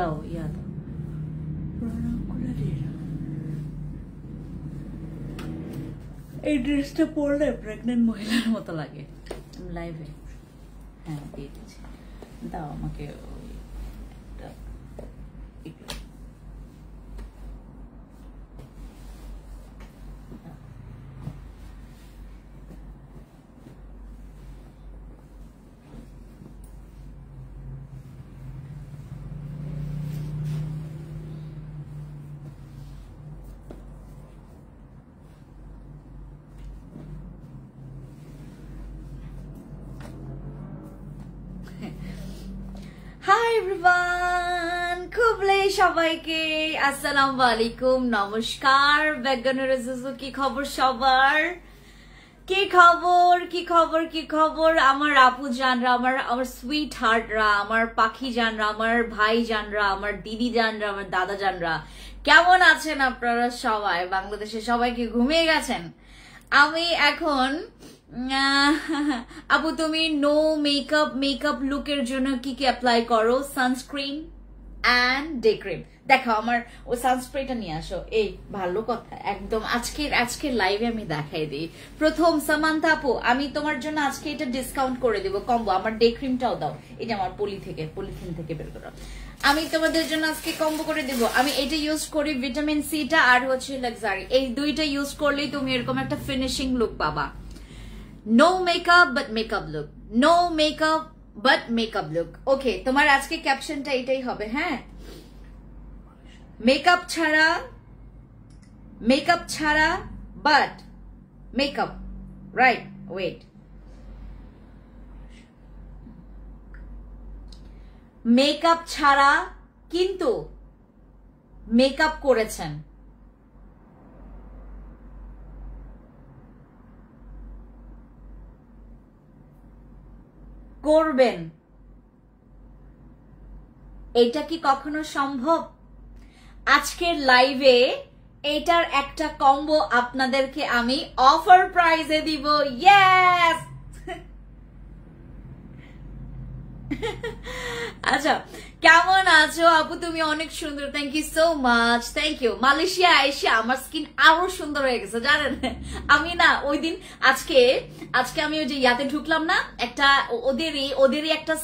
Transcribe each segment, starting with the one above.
দাও ইয়া দাও এই ড্রেসটা পরলে প্রেগনেন্ট মহিলার মতো লাগে লাইভে হ্যাঁ দিয়ে দিচ্ছি দাও আমাকে হাই এভরিওয়ান খুবলে সবাইকে আসসালামু আলাইকুম নমস্কার বেগানুর সুজুকি খবর সবার কি খবর কি খবর কি খবর আমার আপু জানরা আমার সুইট হার্টরা আমার পাখি জানরা আমার ভাই জানরা আমার দিদি জানরা আমার দাদা জানরা কেমন আছেন আপনারা সবাই বাংলাদেশে সবাই কি ঘুমিয়ে গেছেন আমি এখন আপু তুমি নো মেকআপ লুকের জন্য কি কি অ্যাপ্লাই করো সানস্ক্রিন এন্ড ডে ক্রিম দেখো আমার ও সানস্ক্রিনটা নিয়ে আসো এই ভালো কথা একদম আজকের লাইভে আমি দেখাই দিই প্রথম সামান্তা আপু আমি তোমার জন্য আজকে এটা ডিসকাউন্ট করে দেব কম্বো আমার ডে ক্রিমটাও দাও এটা আমার পলিথিন থেকে বের করো আমি তোমাদের জন্য আজকে কম্বো করে দেব আমি এটা ইউজ করি ভিটামিন সি টা আর হচ্ছে লাক্সারি এই দুইটা ইউজ করলেই তুমি এরকম একটা ফিনিশিং লুক পাবা No makeup but makeup look. No makeup but makeup look. Okay, তোমার আজকে ক্যাপশনটা এটাই হবে হ্যাঁ মেকআপ ছাড়া but makeup. Right, wait. Makeup ছাড়া কিন্তু মেকআপ করেছেন করবেন এটা কি কখনো সম্ভব আজকের লাইভে এটার একটা কম্বো আপনাদেরকে আমি অফার প্রাইসে দিব ইয়েস আচ্ছা কেমন আছো আপু তুমি অনেক সুন্দর thank you so much thank you Malaysia এসে আমার স্কিন আরো সুন্দর হয়ে গেছে জানেন আমি না ওই দিন আজকে আমি ওই যে ইয়াতে ঢুকলাম না একটা ওদেরই একটা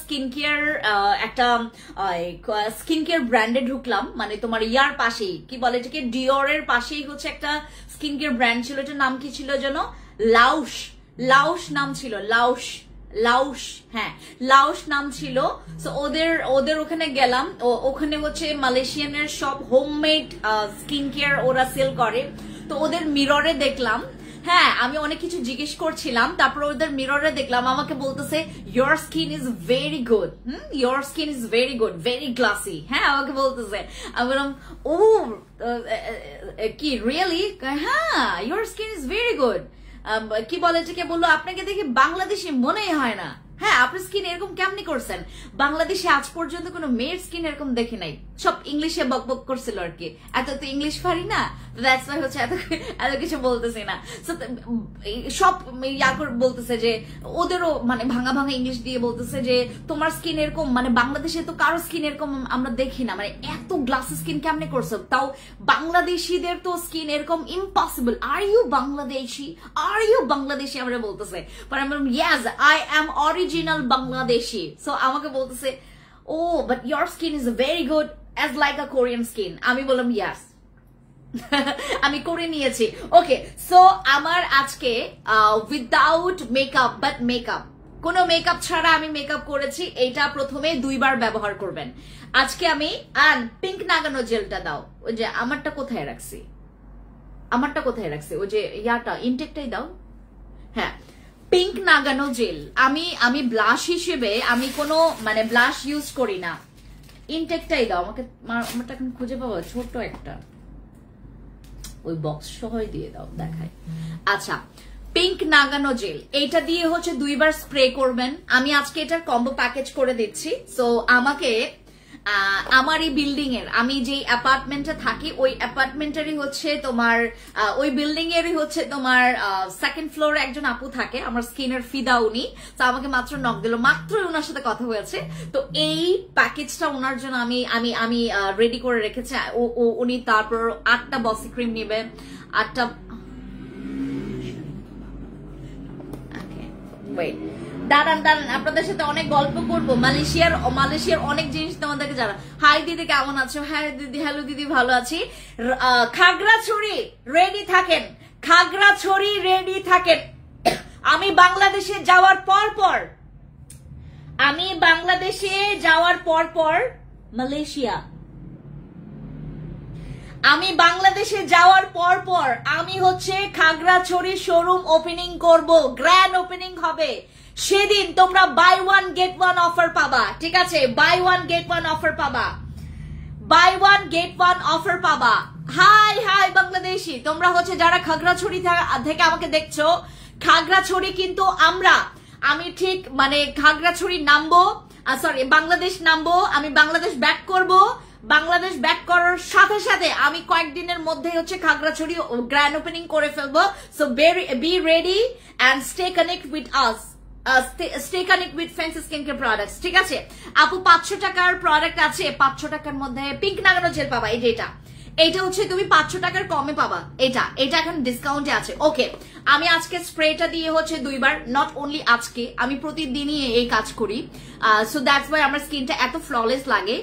স্কিন কেয়ার ব্র্যান্ডে ঢুকলাম মানে তোমার ইয়ার পাশেই কি বলে এটাকে ডিওরের পাশেই হচ্ছে একটা স্কিন কেয়ার ব্র্যান্ড ছিল এটার নাম কি ছিল যেন লাউস নাম ছিল লাউস নাম ছিল সো ওদের ওখানে গেলাম ওখানে হচ্ছে মালয়েশিয়ানের সব হোমমেড স্কিন কেয়ার ওরা সেল করে তো ওদের মিররে দেখলাম হ্যাঁ আমি অনেক কিছু জিজ্ঞেস করছিলাম তারপর ওদের মিররে দেখলাম আমাকে বলতেছে your skin is very good your skin is very good very glassy হ্যাঁ আমাকে বলতেছে আমি বললাম ও কি রিয়েলি হ্যাঁ your skin is very good কি বলে এটাকে বললো আপনাকে দেখে বাংলাদেশি মনেই হয় না হ্যাঁ আপনার স্কিন এরকম কেমনি করছেন বাংলাদেশে আজ পর্যন্ত কোনো মেয়ের স্কিন এরকম দেখি নাই সব ইংলিশে বকবক করছিল আর কি এত তো ইংলিশ পারি না দ্যাটস ওয়াই হচ্ছে এত কিছু বলতেছি না সব বলতেছে যে ওদেরও মানে ভাঙা ইংলিশ দিয়ে বলতেছে যে তোমার স্কিন এরকম মানে বাংলাদেশে তো কারো স্কিন এরকম আমরা দেখি না মানে এত গ্লাসি স্কিন কেমনে করছো তাও বাংলাদেশিদের তো স্কিন এরকম ইম্পসিবল আর ইউ বাংলাদেশি আমরা বলতেছে পরে আমি বললাম yes I am original Bangladeshi so আমাকে বলতেছে ও but your skin is very good as like a Korean skin আমি বললাম ইয়াস আমি করে নিয়েছি ওকে সো আমার আজকে উইদাউট মেকআপ বাট মেকআপ কোনো মেকআপ ছাড়া আমি মেকআপ করেছি এটা প্রথমে 2 বার ব্যবহার করবেন আজকে আমি পিঙ্ক নাগানো জেলটা দাও ওই যে আমারটা কোথায় রাখছি ওই যে ইয়াটা ইনটেকটাই দাও হ্যাঁ পিঙ্ক নাগানো জেল আমি ব্লাশ হিসেবে আমি কোনো মানে ব্লাশ ইউজ করি না ইনটেকটাই দাও আমারটা এখন খুঁজে পাবো ছোট একটা ওই বক্স সহই দিয়ে দাও দেখাই আচ্ছা পিঙ্ক নাগানো জেল এটা দিয়ে হচ্ছে 2 বার স্প্রে করবেন আমি আজকে এটার কম্বো প্যাকেজ করে দিচ্ছি সো আমাকে আমার এই বিল্ডিং এর, আমি যে অ্যাপার্টমেন্টে থাকি ওই অ্যাপার্টমেন্টেরই হচ্ছে তোমার ওই বিল্ডিং এরই হচ্ছে তোমার সেকেন্ড ফ্লোরে একজন আপু থাকে, আমার স্কিনের ফিদা উনি। তো আমাকে মাত্র নক দিল, মাত্রই ওনার সাথে কথা হয়েছে। তো এই প্যাকেজটা ওনার জন্য আমি আমি আমি রেডি করে রেখেছি। উনি তারপর 8টা বসি ক্রিম নেবে, 8টা দাঁড়ান দাঁড়ান, আপনাদের সাথে অনেক গল্প করবো। মালয়েশিয়ার অনেক জিনিস তোমাদেরকে জানা। হাই দিদি কেমন আছো? হ্যাঁ দিদি, হ্যালো দিদি, ভালো আছি। খাগড়াছড়ি রেডি থাকেন, খাগড়াছড়ি রেডি থাকেন। আমি বাংলাদেশে যাওয়ার পর মালয়েশিয়া, আমি বাংলাদেশে যাওয়ার পর আমি হচ্ছে খাগড়াছড়ি শোরুম ওপেনিং করব, গ্র্যান্ড ওপেনিং হবে। সেদিন তোমরা buy one get one offer পাবা, ঠিক আছে? Buy one get one offer পাবা, buy one get one offer পাবা। হাই হাই বাংলাদেশি, তোমরা হচ্ছে যারা খাগড়াছড়ি থেকে আমাকে দেখছো, খাগড়াছড়ি কিন্তু আমি ঠিক মানে খাগড়াছড়ি নামবো, সরি বাংলাদেশ নামবো, আমি বাংলাদেশ ব্যাক করব। বাংলাদেশ ব্যাক করার সাথে সাথে আমি কয়েকদিনের মধ্যে হচ্ছে খাগড়াছড়ি গ্র্যান্ড ওপেনিং করে ফেলবো। So be ready and stay connect with us, stay connect with fancy skin care products, ঠিক আছে? আপু 500 টাকার প্রোডাক্ট আছে, 500 টাকার মধ্যে পিঙ্ক নাগানো জেল পাবা। এই যে এইটা হচ্ছে তুমি 500 টাকার কমে পাবা, এটা এখন ডিসকাউন্টে আছে। ওকে, আমি আজকে স্প্রেটা দিয়ে হচ্ছে 2বার, নট অনলি আজকে, আমি প্রতিদিনই এই কাজ করি। সো দ্যাটস ওয়াই আমার স্কিনটা এত ফ্ললেস লাগে।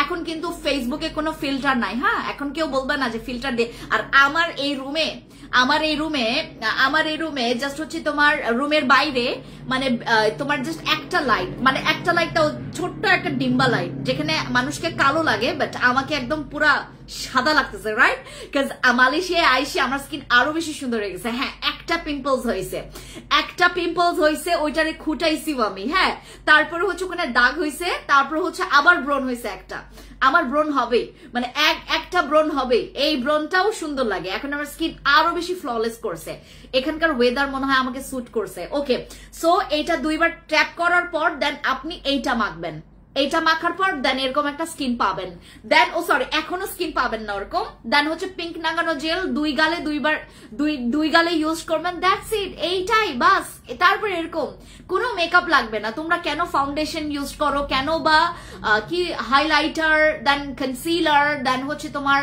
এখন কিন্তু ফেসবুকে কোনো ফিল্টার নাই, হ্যাঁ? এখন কেউ বলবে না যে ফিল্টার দিয়ে। আর আমার এই রুমে জাস্ট হচ্ছে তোমার রুমের বাইরে মানে তোমার জাস্ট একটা লাইট, মানে একটা লাইটটাও ছোট্ট একটা ডিম্বা লাইট, যেখানে মানুষকে কালো লাগে বাট আমাকে একদম পুরা সাদা লাগতেছে, রাইট? বিকজ মালয়েশিয়ায় আইসে আমার স্কিন আরো বেশি সুন্দর হয়ে গেছে। হ্যাঁ, একটা পিম্পলস হয়েছে, ওইটারে খুঁটাইছিও আমি, হ্যাঁ। তারপরে হচ্ছে ওখানে দাগ হয়েছে, তারপর হচ্ছে আবার ব্রন হয়েছে একটা। আমার ব্রন হবে, মানে একটা ব্রন হবে, এই ব্রনটাও সুন্দর লাগে। এখন আমার স্কিন আরো বেশি ফ্ললেস করছে, এখানকার ওয়েদার মনে হয় আমাকে স্যুট করছে। ওকে, সো এইটা 2বার ট্যাপ করার পর দেন আপনি এইটা মাখবেন, এইটা মাখার পর দেন এরকম একটা স্কিন পাবেন। দেন এখনো স্কিন পাবেন না ওরকম। দেন হচ্ছে পিঙ্ক নাগানো জেল 2 গালে 2 গালে ইউজ করবেন, দ্যাটস ইট, এইটাই বাস। তারপর এরকম কোনো মেকআপ লাগবে না। তোমরা কেন ফাউন্ডেশন ইউজ করো, কেন বা কি হাইলাইটার, দেন কনসিলার, দেন হচ্ছে তোমার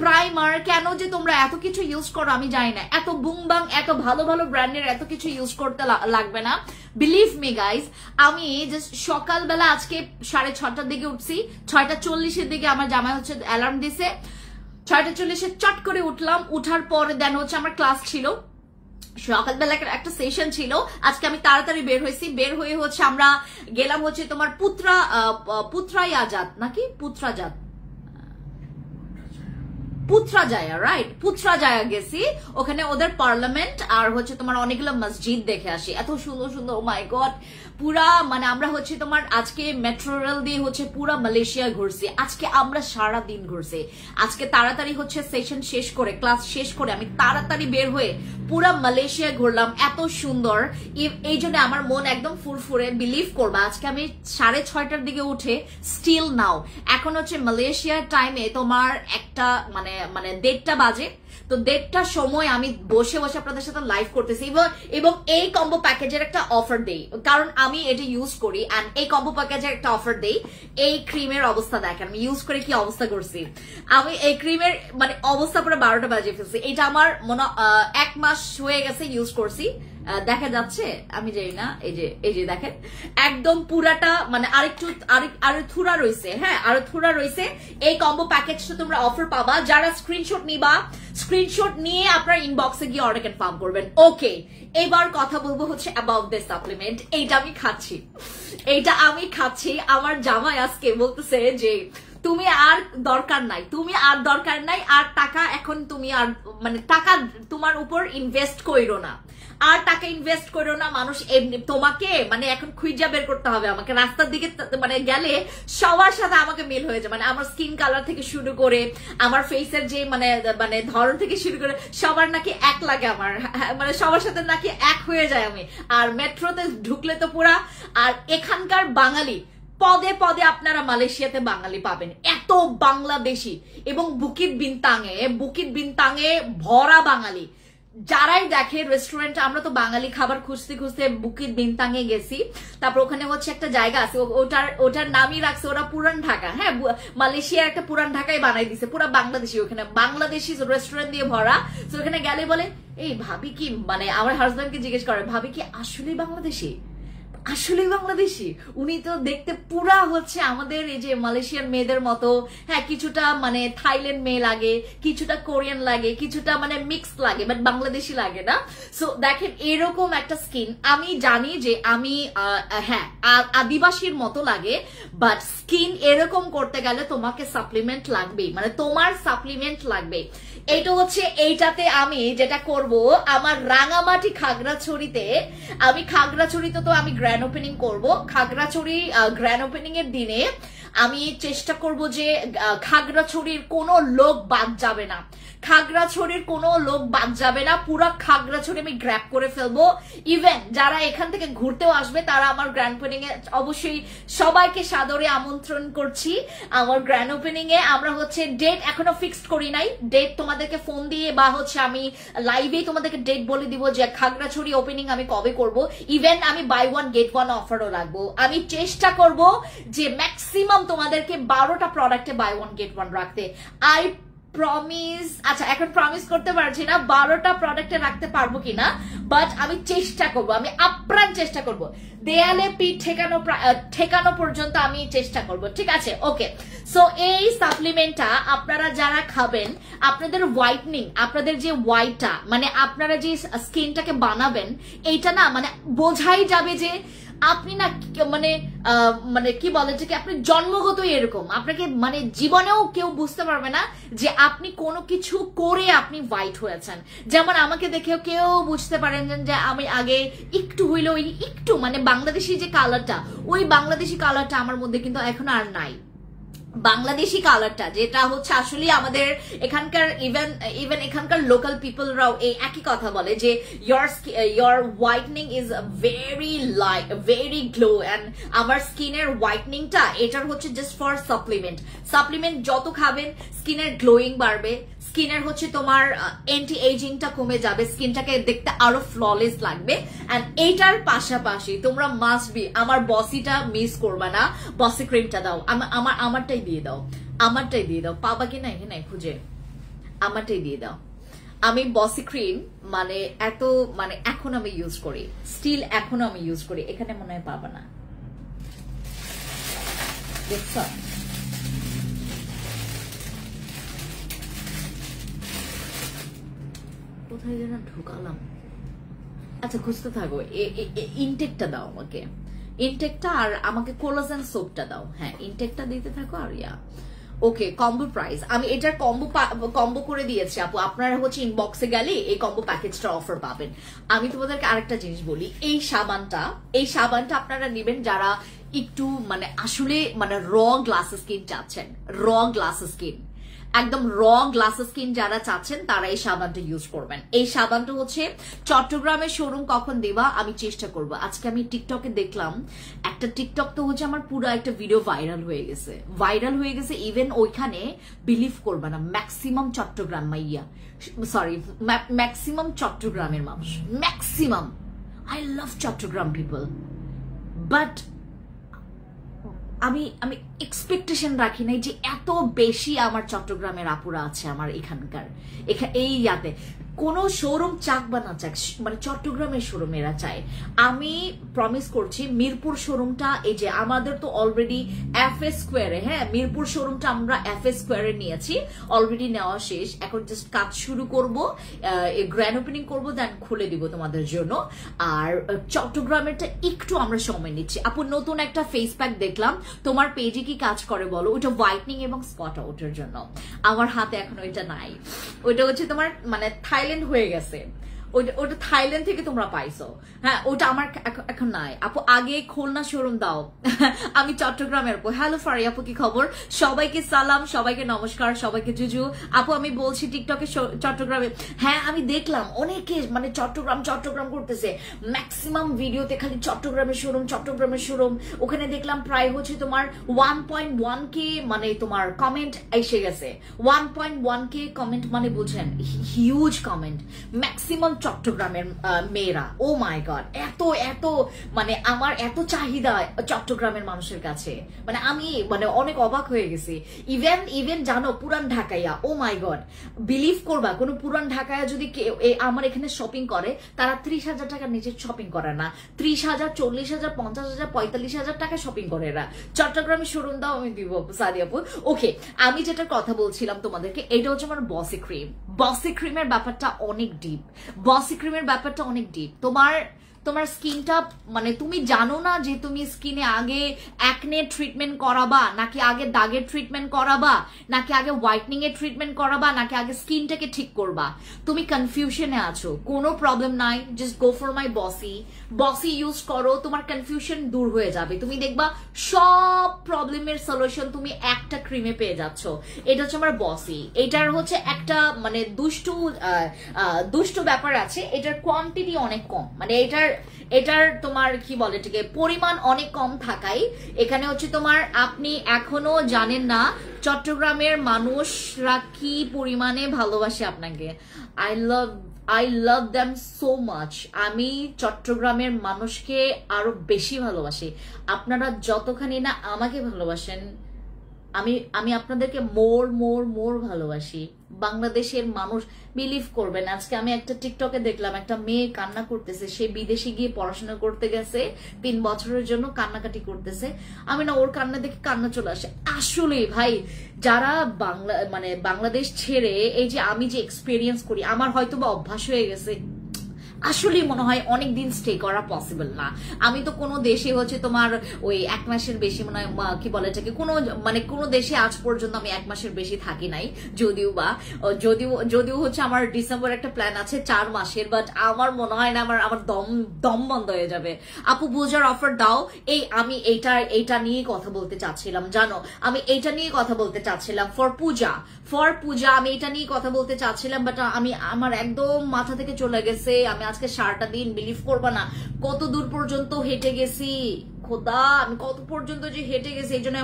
প্রাইমার, কেন যে তোমরা এত কিছু ইউজ করো আমি জানি না। এত বুংবাং, এত ভালো ভালো ব্র্যান্ডের এত কিছু ইউজ করতে লাগবে না। বিলিভ মি গাইজ, আমি জাস্ট সকালবেলা আজকে 6:30টার দিকে উঠছি, 6:40-এর দিকে আমার জামাই হচ্ছে অ্যালার্ম দিছে, 6:40-এ চট করে উঠলাম। উঠার পরে দেন হচ্ছে আমার ক্লাস ছিল, সকালবেলা একটা সেশন ছিল। আজকে আমি তাড়াতাড়ি বের হয়েছি, বের হয়ে হচ্ছে আমরা গেলাম হচ্ছে তোমার পুত্রাজাত নাকি পুত্রাজায়া, রাইট? পুত্রাজায়া গেছি, ওখানে ওদের পার্লামেন্ট আর হচ্ছে তোমার অনেকগুলো মসজিদ দেখে আসি। এত সুন্দর সুন্দর, ও মাই গড, পুরা মানে আমরা হচ্ছে তোমার আজকে মেট্রো রেল দিয়ে হচ্ছে পুরা মালয়েশিয়া ঘুরছি। আজকে আমরা সারা দিন ঘুরছি। আজকে তাড়াতাড়ি হচ্ছে সেশন শেষ করে, ক্লাস শেষ করে আমি তাড়াতাড়ি বের হয়ে পুরা মালয়েশিয়া ঘুরলাম। এত সুন্দর, এই জন্য আমার মন একদম ফুরফুরে। বিলিভ করবা, আজকে আমি 6:30টার দিকে উঠে স্টিল নাও এখন হচ্ছে মালয়েশিয়ার টাইমে তোমার একটা মানে 1:30টা বাজে। তো 1:30টার সময় আমি বসে বসে আপনাদের সাথে লাইভ করতেছি এবং এই কম্বো প্যাকেজের একটা অফার দেই, কারণ আমি এটা ইউজ করি। এন্ড এই কম্বো প্যাকেজের একটা অফার দেই। এই ক্রিমের অবস্থা দেখেন, আমি ইউজ করে কি অবস্থা করছি। আমি এই ক্রিমের মানে অবস্থা পুরো 12টা বাজিয়ে ফেলছি। এটা আমার মনে 1 মাস হয়ে গেছে ইউজ করছি। দেখা যাচ্ছে আমি জানি না, এই যে দেখেন একদম পুরাটা মানে আরো থুরা রয়েছে, হ্যাঁ আরো থুরা রয়েছে। এই কম্বো প্যাকেজটা তোমরা অফার পাবা। যারা স্ক্রিনশট নিবা, স্ক্রিনশট নিয়ে আপনার ইনবক্সে গিয়ে অর্ডার কনফার্ম করবেন। ওকে, এবার কথা বলবো হচ্ছে অ্যাবাউট দিস সাপ্লিমেন্ট। এইটা আমি খাচ্ছি। আমার জামাই আজকে বলতেছে যে তুমি আর দরকার নাই, আর টাকা এখন তুমি আর মানে টাকা তোমার উপর ইনভেস্ট কইরো না, আর টাকা ইনভেস্ট করো না। মানুষ এমনি তোমাকে মানে এখন খুঁজা বের করতে হবে আমাকে। রাস্তার দিকে মানে গেলে সবার সাথে আমাকে মিল হয়ে যায়, মানে আমার স্কিন কালার থেকে শুরু করে আমার ফেসের যে মানে ধরন থেকে শুরু করে সবার নাকি এক লাগে আমার, মানে সবার সাথে নাকি এক হয়ে যায় আমি। আর মেট্রোতে ঢুকলে তো পুরা, আর এখানকার বাঙালি পদে পদে আপনারা মালয়েশিয়াতে বাঙালি পাবেন, এত বাংলাদেশি, এবং বুকিত বিনতাঙে ভরা বাঙালি। যারাই দেখে রেস্টুরেন্ট, আমরা তো বাঙালি খাবার খুঁজতে খুঁজতে বুকিত বিনতাঙে গেছি, তারপর ওখানে হচ্ছে একটা জায়গা আছে, ওটার নামই রাখছে ওরা পুরান ঢাকা। হ্যাঁ, মালয়েশিয়ার একটা পুরান ঢাকায় বানাই দিছে, পুরা বাংলাদেশি, ওখানে বাংলাদেশি রেস্টুরেন্ট দিয়ে ভরা। তো ওখানে গেলে বলে, এই ভাবি কি, মানে আমার হাজব্যান্ডকে জিজ্ঞেস করে, ভাবি কি আসলেই বাংলাদেশি? আসলেই বাংলাদেশি? উনি তো দেখতে পুরা হচ্ছে আমাদের এই যে মালয়েশিয়ান মেয়েদের মতো। হ্যাঁ, কিছুটা মানে থাইল্যান্ড মেয়ে লাগে, কিছুটা কোরিয়ান লাগে, কিছুটা মানে মিক্স লাগে, বাট বাংলাদেশি লাগে না। সো দেখেন এরকম একটা স্কিন, আমি জানি যে আমি হ্যাঁ আদিবাসীর মতো লাগে, বাট স্কিন এরকম করতে গেলে তোমাকে সাপ্লিমেন্ট লাগবেই, মানে তোমার সাপ্লিমেন্ট লাগবে। এইটা হচ্ছে, এইটাতে আমি যেটা করব, আমার রাঙামাটি খাগড়াছড়িতে, আমি খাগড়াছড়িতে তো আমি গ্র্যান্ড ওপেনিং করব। খাগড়াছড়ি গ্র্যান্ড ওপেনিং এর দিনে আমি চেষ্টা করব যে খাগড়াছড়ির কোনো লোক বাদ যাবে না, খাগড়াছড়ির কোনো লোক বাদ যাবে না, পুরো খাগড়াছড়ি আমি গ্র্যাব করে ফেলবো। ইভেন যারা এখান থেকে ঘুরতেও আসবে তারা আমার গ্র্যান্ড ওপেনিং এ অবশ্যই সবাইকে সাদরে আমন্ত্রণ করছি আমার গ্র্যান্ড ওপেনিং এ। আমরা হচ্ছে ডেট এখনো ফিক্সড করি নাই, ডেট তোমাদেরকে ফোন দিয়ে বা হচ্ছে আমি লাইভে তোমাদেরকে ডেট বলে দিব যে খাগড়াছড়ি ওপেনিং আমি কবে করব। ইভেন আমি বাই ওয়ান গেট ওয়ান অফারও রাখবো। আমি চেষ্টা করব যে ম্যাক্সিমাম তোমাদেরকে 12টা প্রোডাক্টে বাই ওয়ান গেট ওয়ান রাখতে। আই প্রমিস, আচ্ছা এখন প্রমিস করতে পারছি না 12টা প্রোডাক্টে রাখতে পারবো কিনা, বাট আমি চেষ্টা করব, আমি আপ্রাণ চেষ্টা করব, দেয়ালে পিঠ ঠেকানো পর্যন্ত আমি চেষ্টা করব, ঠিক আছে? ওকে, সো এই সাপ্লিমেন্টটা আপনারা যারা খাবেন, আপনাদের হোয়াইটনিং, আপনাদের যে হোয়াইটটা, মানে আপনারা যে স্কিনটাকে বানাবেন, এইটা না মানে বোঝাই যাবে যে আপনি না মানে মানে কি বলে যে আপনি জন্মগতই এরকম, আপনাকে মানে জীবনেও কেউ বুঝতে পারবে না যে আপনি কোনো কিছু করে আপনি হোয়াইট হয়েছেন। যেমন আমাকে দেখেও কেউ বুঝতে পারেন যে আমি আগে একটু হইলেও একটু মানে বাংলাদেশি যে কালারটা, ওই বাংলাদেশি কালারটা আমার মধ্যে কিন্তু এখন আর নাই। বাংলাদেশি কালারটা যেটা হচ্ছে আসলে আমাদের এখানকার ইভেন এখানকার লোকাল পিপলরাও এই একই কথা বলে যে your whitening is very light, very glow, and আমার স্কিনের হোয়াইটনিংটা এটার হচ্ছে জাস্ট ফর সাপ্লিমেন্ট যত খাবেন স্কিনের গ্লোয়িং বাড়বে, স্কিনের হচ্ছে তোমার অ্যান্টি এজিংটা কমে যাবে, স্কিনটাকে দেখতে আরো ফ্ললেস লাগবে। এন্ড এইটার পাশাপাশি তোমরা মাস্ট বি আমার বসিটা মিস করবা না, বসি ক্রিমটা দাও, আমারটাই দিয়ে দাও, পাবা কি না এখানে খুঁজে, আমারটাই দিয়ে দাও। আমি বসি ক্রিম মানে মানে এখন আমি ইউজ করি, স্টিল এখনো আমি ইউজ করি, এখানে মনে হয় পাবা না, দেখছ? কোথায় যেন ঢুকালাম, আচ্ছা খুঁজতে থাকো। ইনটেকটা দাও আমাকে, ইনটেকটা, আর আমাকে কোলাজেন সোপটা দাও। হ্যাঁ, ইনটেকটা দিতে থাকো। আর ওকে, কম্বো প্রাইস আমি এটার কম্বো করে দিয়েছি আপু, আপনারা হচ্ছে ইনবক্সে গেলে এই কম্বো প্যাকেজটা অফার পাবেন। আমি তোমাদেরকে আরেকটা জিনিস বলি, এই সাবানটা আপনারা নেবেন যারা একটু মানে আসলে মানে র গ্লাস স্কিন চাচ্ছেন, একদম র গ্লাস স্কিন যারা চাচ্ছেন তারা এই সাবানটা ইউজ করবেন। এই সাবানটা হচ্ছে চট্টগ্রামের শোরুম কখন দেবা আমি চেষ্টা করব। আজকে আমি টিকটকে দেখলাম একটা টিকটক তো হচ্ছে আমার পুরো একটা ভিডিও ভাইরাল হয়ে গেছে, ইভেন ওইখানে বিলিভ করবে না ম্যাক্সিমাম চট্টগ্রাম ম্যাক্সিমাম চট্টগ্রামের মানুষ, maximum. I love Chittagong people, but আমি এক্সপেকটেশন রাখি নাই যে এত বেশি আমার চট্টগ্রামের আপুরা আছে আমার এখানকার এই ইয়াতে। কোন শোরুম চাক বা না চাক, মানে চট্টগ্রামের শোরুম এরা চায়। আমি প্রমিস করছি মিরপুর শোরুমটা, এই যে আমাদের তো অলরেডি এফএস স্কোয়ারে, হ্যাঁ মিরপুর শোরুমটা আমরা এফএস স্কোয়ারে নিয়েছি, অলরেডি নেওয়া শেষ, এখন জাস্ট কাজ শুরু করব, গ্র্যান্ড ওপেনিং করব, দেন খুলে দিব তোমাদের জন্য। আর চট্টগ্রামেরটা একটু আমরা সময় নিচ্ছি। আপু নতুন একটা ফেস প্যাক দেখলাম, তোমার পেজে কি কাজ করে বলো? ওটা হোয়াইটনিং এবং স্পট আউটের জন্য, আমার হাতে এখন ওইটা নাই, ওইটা হচ্ছে তোমার মানে থাইল্যান্ড হয়ে গেছে, ওটা থাইল্যান্ড থেকে তোমরা পাইছো। হ্যাঁ, ওটা আমার এখন নাই আপু। আগে খুলনা শোরুম দাও। আমি চট্টগ্রামের আপু। হ্যালো ফারি আপু, কি খবর? সবাইকে সালাম, সবাইকে নমস্কার, সবাইকে জুজু। আপু আমি বলছি টিকটকে চট্টগ্রামে। হ্যাঁ, আমি দেখলাম অনেকে মানে চট্টগ্রাম করতেছে, ম্যাক্সিমাম ভিডিওতে খালি চট্টগ্রামের শোরুম। ওখানে দেখলাম প্রায় হচ্ছে তোমার 1.1K মানে তোমার কমেন্ট এসে গেছে। 1.1K কমেন্ট মানে বুঝেন, হিউজ কমেন্ট, ম্যাক্সিমাম চট্টগ্রামের মেয়েরা। ও মাই গড, এত মানে আমার এত চাহিদা চট্টগ্রামের মানুষের কাছে, মানে আমি মানে অনেক অবাক হয়ে গেছি। ইভেন জানো পুরান ঢাকাইয়া, ও মাই গড, বিলিভ করবা কোন পুরান ঢাকাইয়া যদি আমার এখানে শপিং করে, তারা 30,000 টাকার নিচে শপিং করে না। 30,000, 40,000, 50,000, 45,000 টাকা শপিং করে এরা। চট্টগ্রামের শোরুম দাও, আমি দিব সাদি আপু। ওকে, আমি যেটা কথা বলছিলাম তোমাদেরকে, এটা হচ্ছে আমার বসি ক্রিম। বসি ক্রিমের ব্যাপারটা অনেক ডিপ। তোমার স্কিনটা মানে তুমি জানো না যে তুমি স্কিনে আগে অ্যাকনে ট্রিটমেন্ট করাবা, নাকি আগে দাগের ট্রিটমেন্ট করাবা, নাকি আগে হোয়াইটনিং এর ট্রিটমেন্ট করাবা, নাকি আগে স্কিনটাকে ঠিক করবা। তুমি কনফিউশনে আছো, কোনো প্রবলেম নাই, জাস্ট গো ফর মাই বসি ইউজ করো, তোমার কনফিউশন দূর হয়ে যাবে। তুমি দেখবা সব প্রবলেমের সলিউশন তুমি একটা ক্রিমে পেয়ে যাচ্ছ। এটা হচ্ছে আমার বসি। এটার হচ্ছে একটা মানে দুষ্টু ব্যাপার আছে, এটার কোয়ান্টিটি অনেক কম, মানে এটার তোমার কি বলে এটাকে পরিমাণ অনেক কম থাকাই এখানে হচ্ছে তোমার, আপনি এখনো জানেন না চট্টগ্রামের মানুষরা কি পরিমাণে ভালোবাসে আপনাকে। I love them so much. আমি চট্টগ্রামের মানুষকে আরো বেশি ভালোবাসি। আপনারা যতখানি না আমাকে ভালোবাসেন, আমি আপনাদেরকে মোর ভালোবাসি। বাংলাদেশের মানুষ বিলিভ করবেন, আজকে আমি একটা টিকটকে দেখলাম একটা মেয়ে কান্না করতেছে, সে বিদেশে গিয়ে পড়াশোনা করতে গেছে 3 বছরের জন্য, কান্নাকাটি করতেছে। আমি না ওর কান্না দেখে কান্না চলে আসে। আসলে ভাই, যারা বাংলাদেশ ছেড়ে, এই যে আমি যে এক্সপিরিয়েন্স করি, আমার হয়তো বা অভ্যাস হয়ে গেছে, আসলে মনে হয় অনেকদিন স্টে করা পসিবল না। আমি তো কোনো দেশে হচ্ছে তোমার ওই 1 মাসের বেশি মনে হয় কি বলে এটাকে, কোনো দেশে আজ পর্যন্ত আমি 1 মাসের বেশি থাকি নাই। যদিও হচ্ছে আমার ডিসেম্বর একটা প্ল্যান আছে 4 মাসের, বাট আমার মনে হয় না, আমার দম বন্ধ হয়ে যাবে। আপু বুজার অফার দাও। আমি এইটা নিয়ে কথা বলতে চাচ্ছিলাম, জানো আমি এইটা নিয়ে কথা বলতে চাচ্ছিলাম ফর পূজা আমি এটা নিয়ে কথা বলতে চাচ্ছিলাম, বাট আমার একদম মাথা থেকে চলে গেছে। আমি আজকে সারাটা দিন বিলিভ করবা না কত দূর পর্যন্ত হেঁটে গেছি, খোদা আমি কত পর্যন্ত যে হেঁটে গেছি, এই জন্য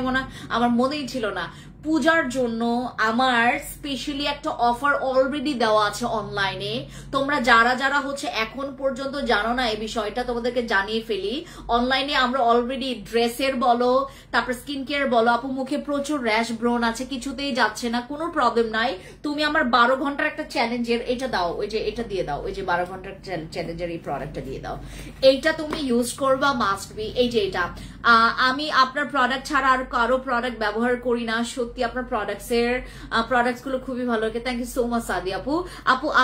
আমার মনেই ছিল না। পূজার জন্য আমার স্পেশালি একটা অফার অলরেডি দেওয়া আছে অনলাইনে। তোমরা যারা হচ্ছে এখন পর্যন্ত জানো না এই বিষয়টা, তোমাদেরকে জানিয়ে ফেলি। অনলাইনে আমরা অলরেডি ড্রেসের বলো, তারপর স্কিন কেয়ার বলো, আপু মুখে প্রচুর র্যাশ ব্রন আছে, কিছুতেই যাচ্ছে না, কোনো প্রবলেম নাই। তুমি আমার 12 ঘন্টার একটা চ্যালেঞ্জের এটা দাও, ওই যে এটা দিয়ে দাও, ওই যে 12 ঘন্টার চ্যালেঞ্জের এই প্রোডাক্টটা দিয়ে দাও। এইটা তুমি ইউজ করবা, মাস্ট বি। এই যে এটা, আমি আপনার প্রোডাক্ট ছাড়া আর কারো প্রোডাক্ট ব্যবহার করি না। সত্যি আপনার প্রোডাক্টস গুলো খুবই ভালো লাগে। থ্যাংক ইউ সো মাচ সাদি আপু।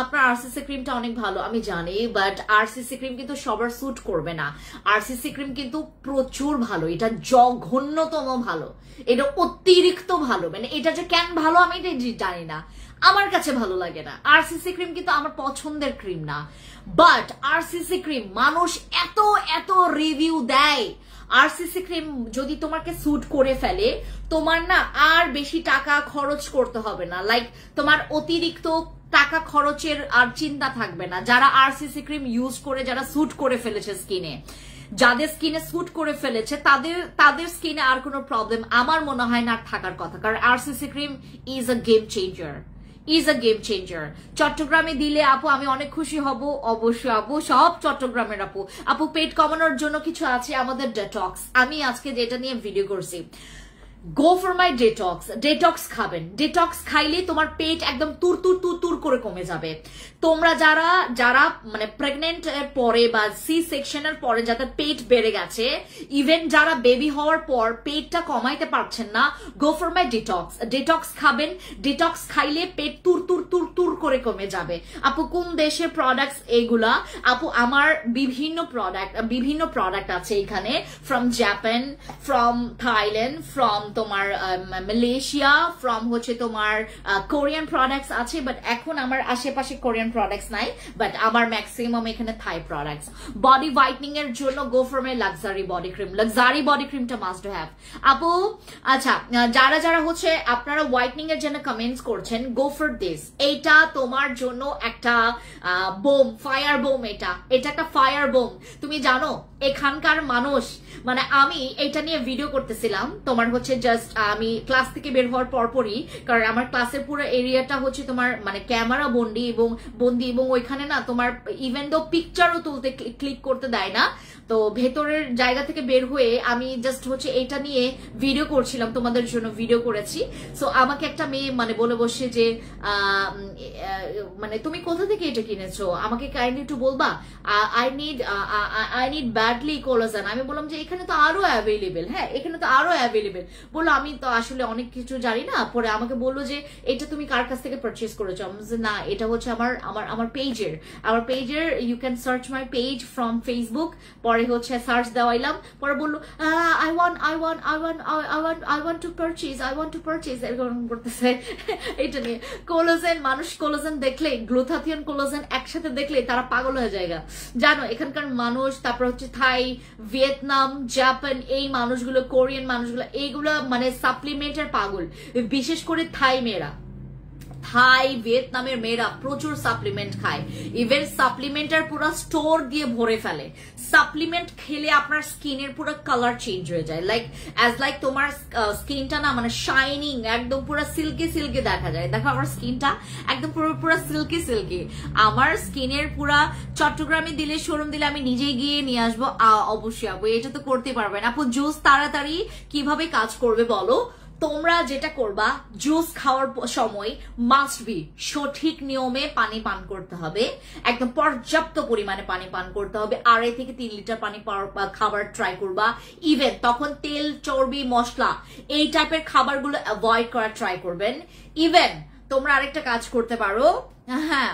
আপনার আরসিসি ক্রিমটা অনেক ভালো আমি জানি, বাট আরসিসি ক্রিম কিন্তু সবার স্যুট করবে না। আরসিসি ক্রিম কিন্তু প্রচুর ভালো, এটা জঘন্যতম ভালো, এটা অতিরিক্ত ভালো, মানে এটা যে কেন ভালো আমি এটা জানি না, আমার কাছে ভালো লাগে না। আরসিসি ক্রিম কিন্তু আমার পছন্দের ক্রিম না, বাট আরসিসি ক্রিম মানুষ এত রিভিউ দেয়। আরসিসি ক্রিম যদি তোমাকে স্যুট করে ফেলে, তোমার না আর বেশি টাকা খরচ করতে হবে না, লাইক তোমার অতিরিক্ত টাকা খরচের আর চিন্তা থাকবে না। যারা আরসিসি ক্রিম ইউজ করে, যারা স্যুট করে ফেলেছে স্কিনে, যাদের স্কিনে স্যুট করে ফেলেছে, তাদের স্কিনে আর কোনো প্রবলেম আমার মনে হয় না থাকার কথা, কারণ RCC cream is a game changer. চট্টগ্রামে দিলে আপু আমি অনেক খুশি হব। অবশ্যই আপু, সব চট্টগ্রামের আপু পেট কমানোর জন্য কিছু আছে আমাদের ডেটক্স। আমি আজকে যেটা নিয়ে ভিডিও করছি, গো ফর মাই ডেটক্স খাবেন। ডেটক্স খাইলে তোমার পেট একদম তুর করে কমে যাবে। তোমরা যারা মানে প্রেগনেন্ট এর পরে বা সি সেকশনের পরে যাদের পেট বেড়ে গেছে, ইভেন যারা বেবি হওয়ার পর পেটটা কমাইতে পারছেন না, গো ফর মাই ডেটক্স খাবেন। ডেটক্স খাইলে পেট তুর করে কমে যাবে। আপু কোন দেশের প্রোডাক্টস এগুলা? আপু আমার বিভিন্ন প্রোডাক্ট আছে এখানে, from Japan, from Thailand, from তোমার মালয়েশিয়া, ফ্রম হচ্ছে তোমার কোরিয়ান প্রোডাক্টস আছে, বাট এখন আমার আশেপাশে কোরিয়ান প্রোডাক্টস নাই, বাট আমার ম্যাক্সিমাম এখানে থাই প্রোডাক্টস। বডি হোয়াইটনিং এর জন্য go for my luxury body ক্রিমটা মাস্ট টু হ্যাভ। আপু আচ্ছা, যারা হচ্ছে আপনারা হোয়াইটনিং এর জন্য কমেন্টস করছেন, গো ফর দিস। এইটা তোমার জন্য একটা বোম, ফায়ার বোম। এটা একটা ফায়ার বোম। তুমি জানো এখানকার মানুষ, মানে আমি এটা নিয়ে ভিডিও করতেছিলাম তোমার হচ্ছে জাস্ট আমি ক্লাস থেকে বের হওয়ার পরপরই, কারণ আমার ক্লাসের পুরো এরিয়াটা হচ্ছে তোমার মানে ক্যামেরা বন্দি এবং ওইখানে না তোমার ইভেন দো পিকচারও তুলতে ক্লিক করতে দেয় না। তো ভেতরের জায়গা থেকে বের হয়ে আমি জাস্ট হচ্ছে এটা নিয়ে ভিডিও করছিলাম, তোমাদের জন্য ভিডিও করেছি। সো আমাকে একটা মেয়ে মানে বলে বসে যে মানে তুমি কোথা থেকে এটা কিনেছো, আমাকে কাইন্ডলি একটু বলবা, আই নিড ব্যাডলি কোলাজেন। আমি বললাম যে এখানে তো আরো অ্যাভেলেবেল। হ্যাঁ, এখানে তো আরো অ্যাভেলেবেল। বললো আমি তো আসলে অনেক কিছু জানি না। পরে আমাকে বললো যে এটা তুমি কার কাছ থেকে পারচেজ করেছো? আমি বলছি না, এটা হচ্ছে আমার পেজের you can search my page from Facebook. পরে হচ্ছে সার্চ দেওয়াইলাম, পরে বললো আই ওয়ান্ট টু পারচেজ এরকম করতেছে এটা নিয়ে। কোলাজেন, মানুষ কোলাজেন দেখলে, গ্লুথাথিয়ন কোলাজেন একসাথে দেখলে তারা পাগল হয়ে যায়। জানো এখানকার মানুষ, তারপর হচ্ছে থাই, ভিয়েতনাম, জাপান, এই মানুষগুলো, কোরিয়ান মানুষগুলো, এইগুলো মানে সাপ্লিমেন্টের পাগল। বিশেষ করে থাই ভিয়েতনামের মেয়েরা প্রচুর সাপ্লিমেন্ট খায়। ইভেন সাপ্লিমেন্টের পুরো স্টোর দিয়ে ভরে ফেলে। সাপ্লিমেন্ট খেলে আপনার স্কিনের পুরো কালার চেঞ্জ হয়ে যায়, লাইক তোমার স্কিনটা না মানে শাইনিং, একদম পুরো সিল্কি দেখা যায়। দেখো আমার স্কিনটা একদম পুরো সিল্কি। আমার স্কিনের পুরা চট্টগ্রামে দিলে, শোরুম দিলে আমি নিজেই গিয়ে নিয়ে আসবো। অবশ্যই আপু, এটা তো করতে পারবেন। আপু জুস তাড়াতাড়ি কিভাবে কাজ করবে বলো? তোমরা যেটা করবা, জুস খাওয়ার সময় মাস্ট বি সঠিক নিয়মে পানি পান করতে হবে, একদম পর্যাপ্ত পরিমাণে পানি পান করতে হবে। 2.5 থেকে 3 লিটার পানি খাবার ট্রাই করবা। ইভেন তখন তেল, চর্বি, মশলা এই টাইপের খাবারগুলো অ্যাভয়েড করার ট্রাই করবেন। ইভেন তোমরা আরেকটা কাজ করতে পারো, হ্যাঁ,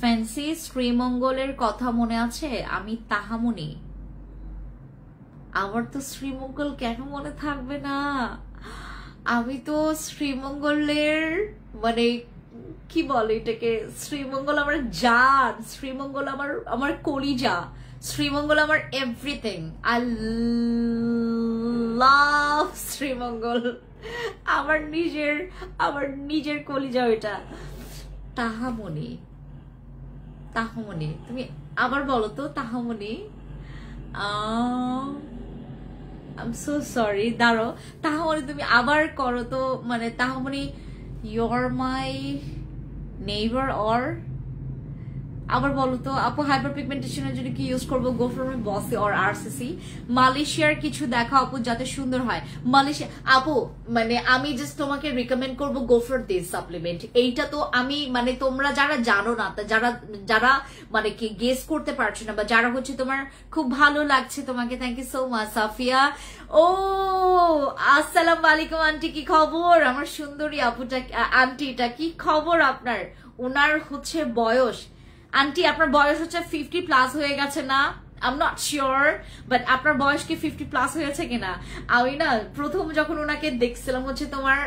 ফ্যান্সি শ্রীমঙ্গলের কথা মনে আছে? আমি তাহামনি। আমার তো শ্রীমঙ্গল কেন মনে থাকবে না? আমি তো শ্রীমঙ্গলের মানে কি বলে এটাকে, শ্রীমঙ্গল আমার জান, শ্রীমঙ্গল আমার কলিজা, শ্রীমঙ্গল আমার এভরিথিং। আই লাভ শ্রীমঙ্গল, আমার নিজের কলিজা ওইটা। তাহামনি, তুমি আবার বলো তো তাহামনি। I'm so sorry, দাঁড়ো, তাহামনি তুমি আবার করো তো, মানে তাহামনি you're my neighbor or আবার বলো তো আপু। হাইপার পিগমেন্টেশনের জন্য কি ইউজ করবো? গো ফর মাই বসি অর আরসিসি। মালয়েশিয়ার কিছু দেখাও আপু যাতে সুন্দর হয়। মালয়েশিয়া আপু মানে আমি জাস্ট তোমাকে রিকমেন্ড করবো গো ফর দিস সাপ্লিমেন্ট। এইটা তো আমি মানে তোমরা যারা জানো না, যারা মানে কি গেস করতে পারছো না, বা যারা হচ্ছে তোমার খুব ভালো লাগছে তোমাকে, thank you so much Safia. ও আসসালামু আলাইকুম আন্টি, কি খবর? আমার সুন্দরী আপুটা, আন্টিটা কি খবর আপনার? ওনার হচ্ছে বয়স, আন্টি আপনার বয়স হচ্ছে 50+ হয়ে গেছে না? I am not sure, but আপনার বয়স কি 50+ হয়েছে কিনা? আমি না প্রথম যখন ওনাকে দেখছিলাম হচ্ছে তোমার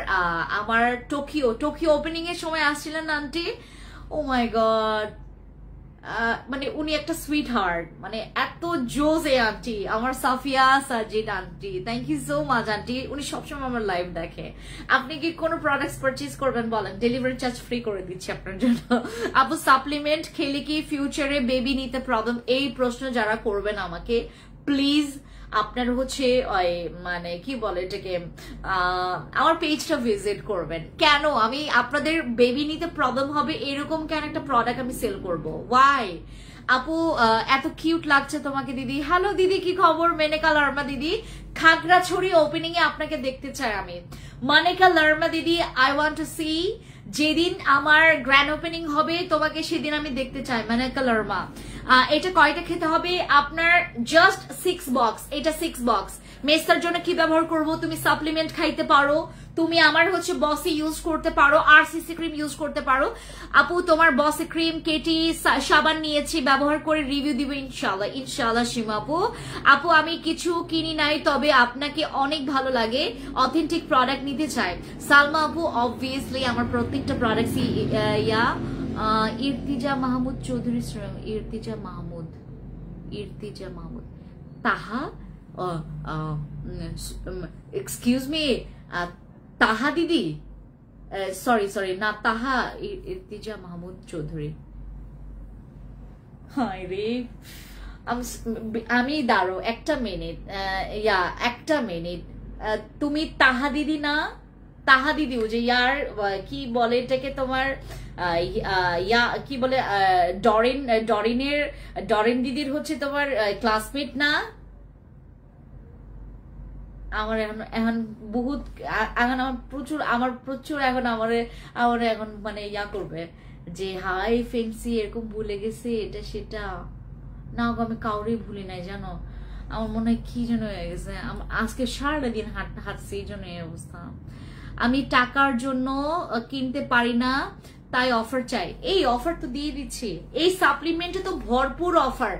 আমার টোকিও ওপেনিং এর সময় আসছিলেন আন্টি। ও মাই গড, মানে উনি একটা সুইট হার্ট, মানে এত জোজে আন্টি আমার Safia Sajid aunty. Thank you so much aunty, উনি সবসময় আমার লাইভ দেখে। আপনি কি কোনো প্রোডাক্টস পারচেজ করবেন বলেন, ডেলিভারি চার্জ ফ্রি করে দিচ্ছি আপনার জন্য। আপু সাপ্লিমেন্ট খেলে কি ফিউচারে বেবি নিতে প্রবলেম? এই প্রশ্ন যারা করবেন আমাকে, প্লিজ আপনার হচ্ছে মানে কি বলে এটাকে, আমার পেজটা ভিজিট করবেন। কেন আমি আপনাদের বেবি নিতে প্রবলেম হবে এরকম কেন একটা প্রোডাক্ট আমি সেল করব? ওয়াই? আপু এত কিউট লাগছে তোমাকে দিদি। হ্যালো দিদি, কি খবর? মেনেকা লার্মা দিদি, খাগড়াছড়ি ওপেনিং এ আপনাকে দেখতে চাই আমি। মানেকা লার্মা দিদি, আই ওয়ান্ট টু সি। যেদিন আমার গ্র্যান্ড ওপেনিং হবে তোমাকে সেদিন আমি দেখতে চাই মানেকা লার্মা। এটা কয়টা খেতে হবে আপনার? Just 6 box. এটা 6 বক্স। মেস্তার জন্য কি ব্যবহার করব? তুমি সাপ্লিমেন্ট খাইতে পারো, তুমি আমার হচ্ছে বসি ইউজ করতে পারো, আরসিসি ক্রিম ইউজ করতে পারো। আপু তোমার বসি ক্রিম, কেটি সাবান নিয়েছি, ব্যবহার করে রিভিউ দিব ইনশাআল্লাহ। ইনশাআল্লাহ সীমা আপু। আপু আমি কিছু কিনি নাই, তবে আপনাকে অনেক ভালো লাগে, অথেন্টিক প্রোডাক্ট নিতে চাই। সালমা আপু অবভিয়াসলি আমার প্রত্যেকটা প্রোডাক্ট ইরতিজা মাহমুদ চৌধুরী, ইরতিজা মাহমুদ তাহা, এক্সকিউজ মি, তাহা দিদি, সরি না, তাহা ইরতিজা মাহমুদ চৌধুরী। হায় রে, আমি দাঁড়ো একটা মিনিট, একটা মিনিট, তুমি তাহা দিদি না? তাহা দিদি ও যে ইয়ার কি বলে এটাকে তোমার, কি বলে, ডরিন দিদির হচ্ছে তোমার ক্লাসমেট না? আমার এখন বহুত, এখন আমার প্রচুর এখন আমার এখন মানে ইয়া করবে যে হাই ফেন্সি এরকম ভুলে গেছে এটা সেটা। না আমি কাউরেই ভুলি নাই জানো, আমার মনে হয় কি যেন হয়ে গেছে, আজকে সারাটা দিন হাঁটছি এই জন্য এই অবস্থা। আমি টাকার জন্য কিনতে পারি না, তাই অফার চাই। এই অফার তো দিয়ে দিচ্ছি, এই সাপ্লিমেন্টে তো ভরপুর অফার,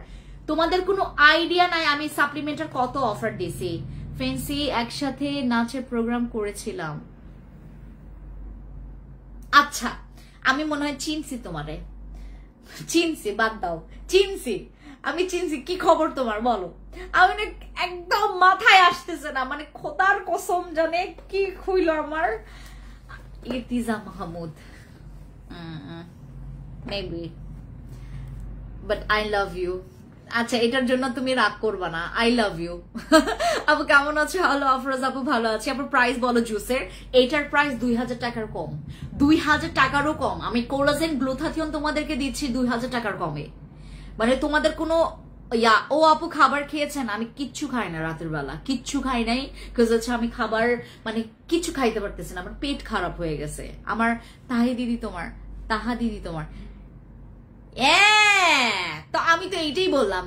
তোমাদের কোনো আইডিয়া নাই আমি সাপ্লিমেন্টের কত অফার দিছি। ফেন্সি একসাথে নাচের প্রোগ্রাম করেছিলাম। আচ্ছা আমি মনে হয় চিনছি তোমারে, চিনছি, বাদ দাও, চিনছি, আমি চিনছি। কি খবর তোমার বলো? আমি না একদম মাথায় আসতেছে না, মানে খোদার কসম জানে কি হইল আমার। Irtiza Mahmud maybe, but I love you. আচ্ছা এটার জন্য তুমি রাগ করবা না, আই লাভ ইউ। আপু কেমন আছো? হ্যালো আফরোজ আপু, ভালো আছি। আপু প্রাইস বলো জুসের। এইটার প্রাইস 2000 টাকার কম, 2000 টাকারও কম। আমি কোলাজেন গ্লুথাথিয়ন তোমাদেরকে দিচ্ছি 2000 টাকার কমে। মানে তোমাদের কোনো ও আপু খাবার খেয়েছেন? আমি কিচ্ছু খাই না রাতের বেলা, কিচ্ছু খাই নাই, বিকজ হচ্ছে আমি খাবার মানে কিছু খাইতে পারতেছি না, আমার পেট খারাপ হয়ে গেছে। আমার তাহা দিদি তোমার তো আমি তো এইটাই বললাম,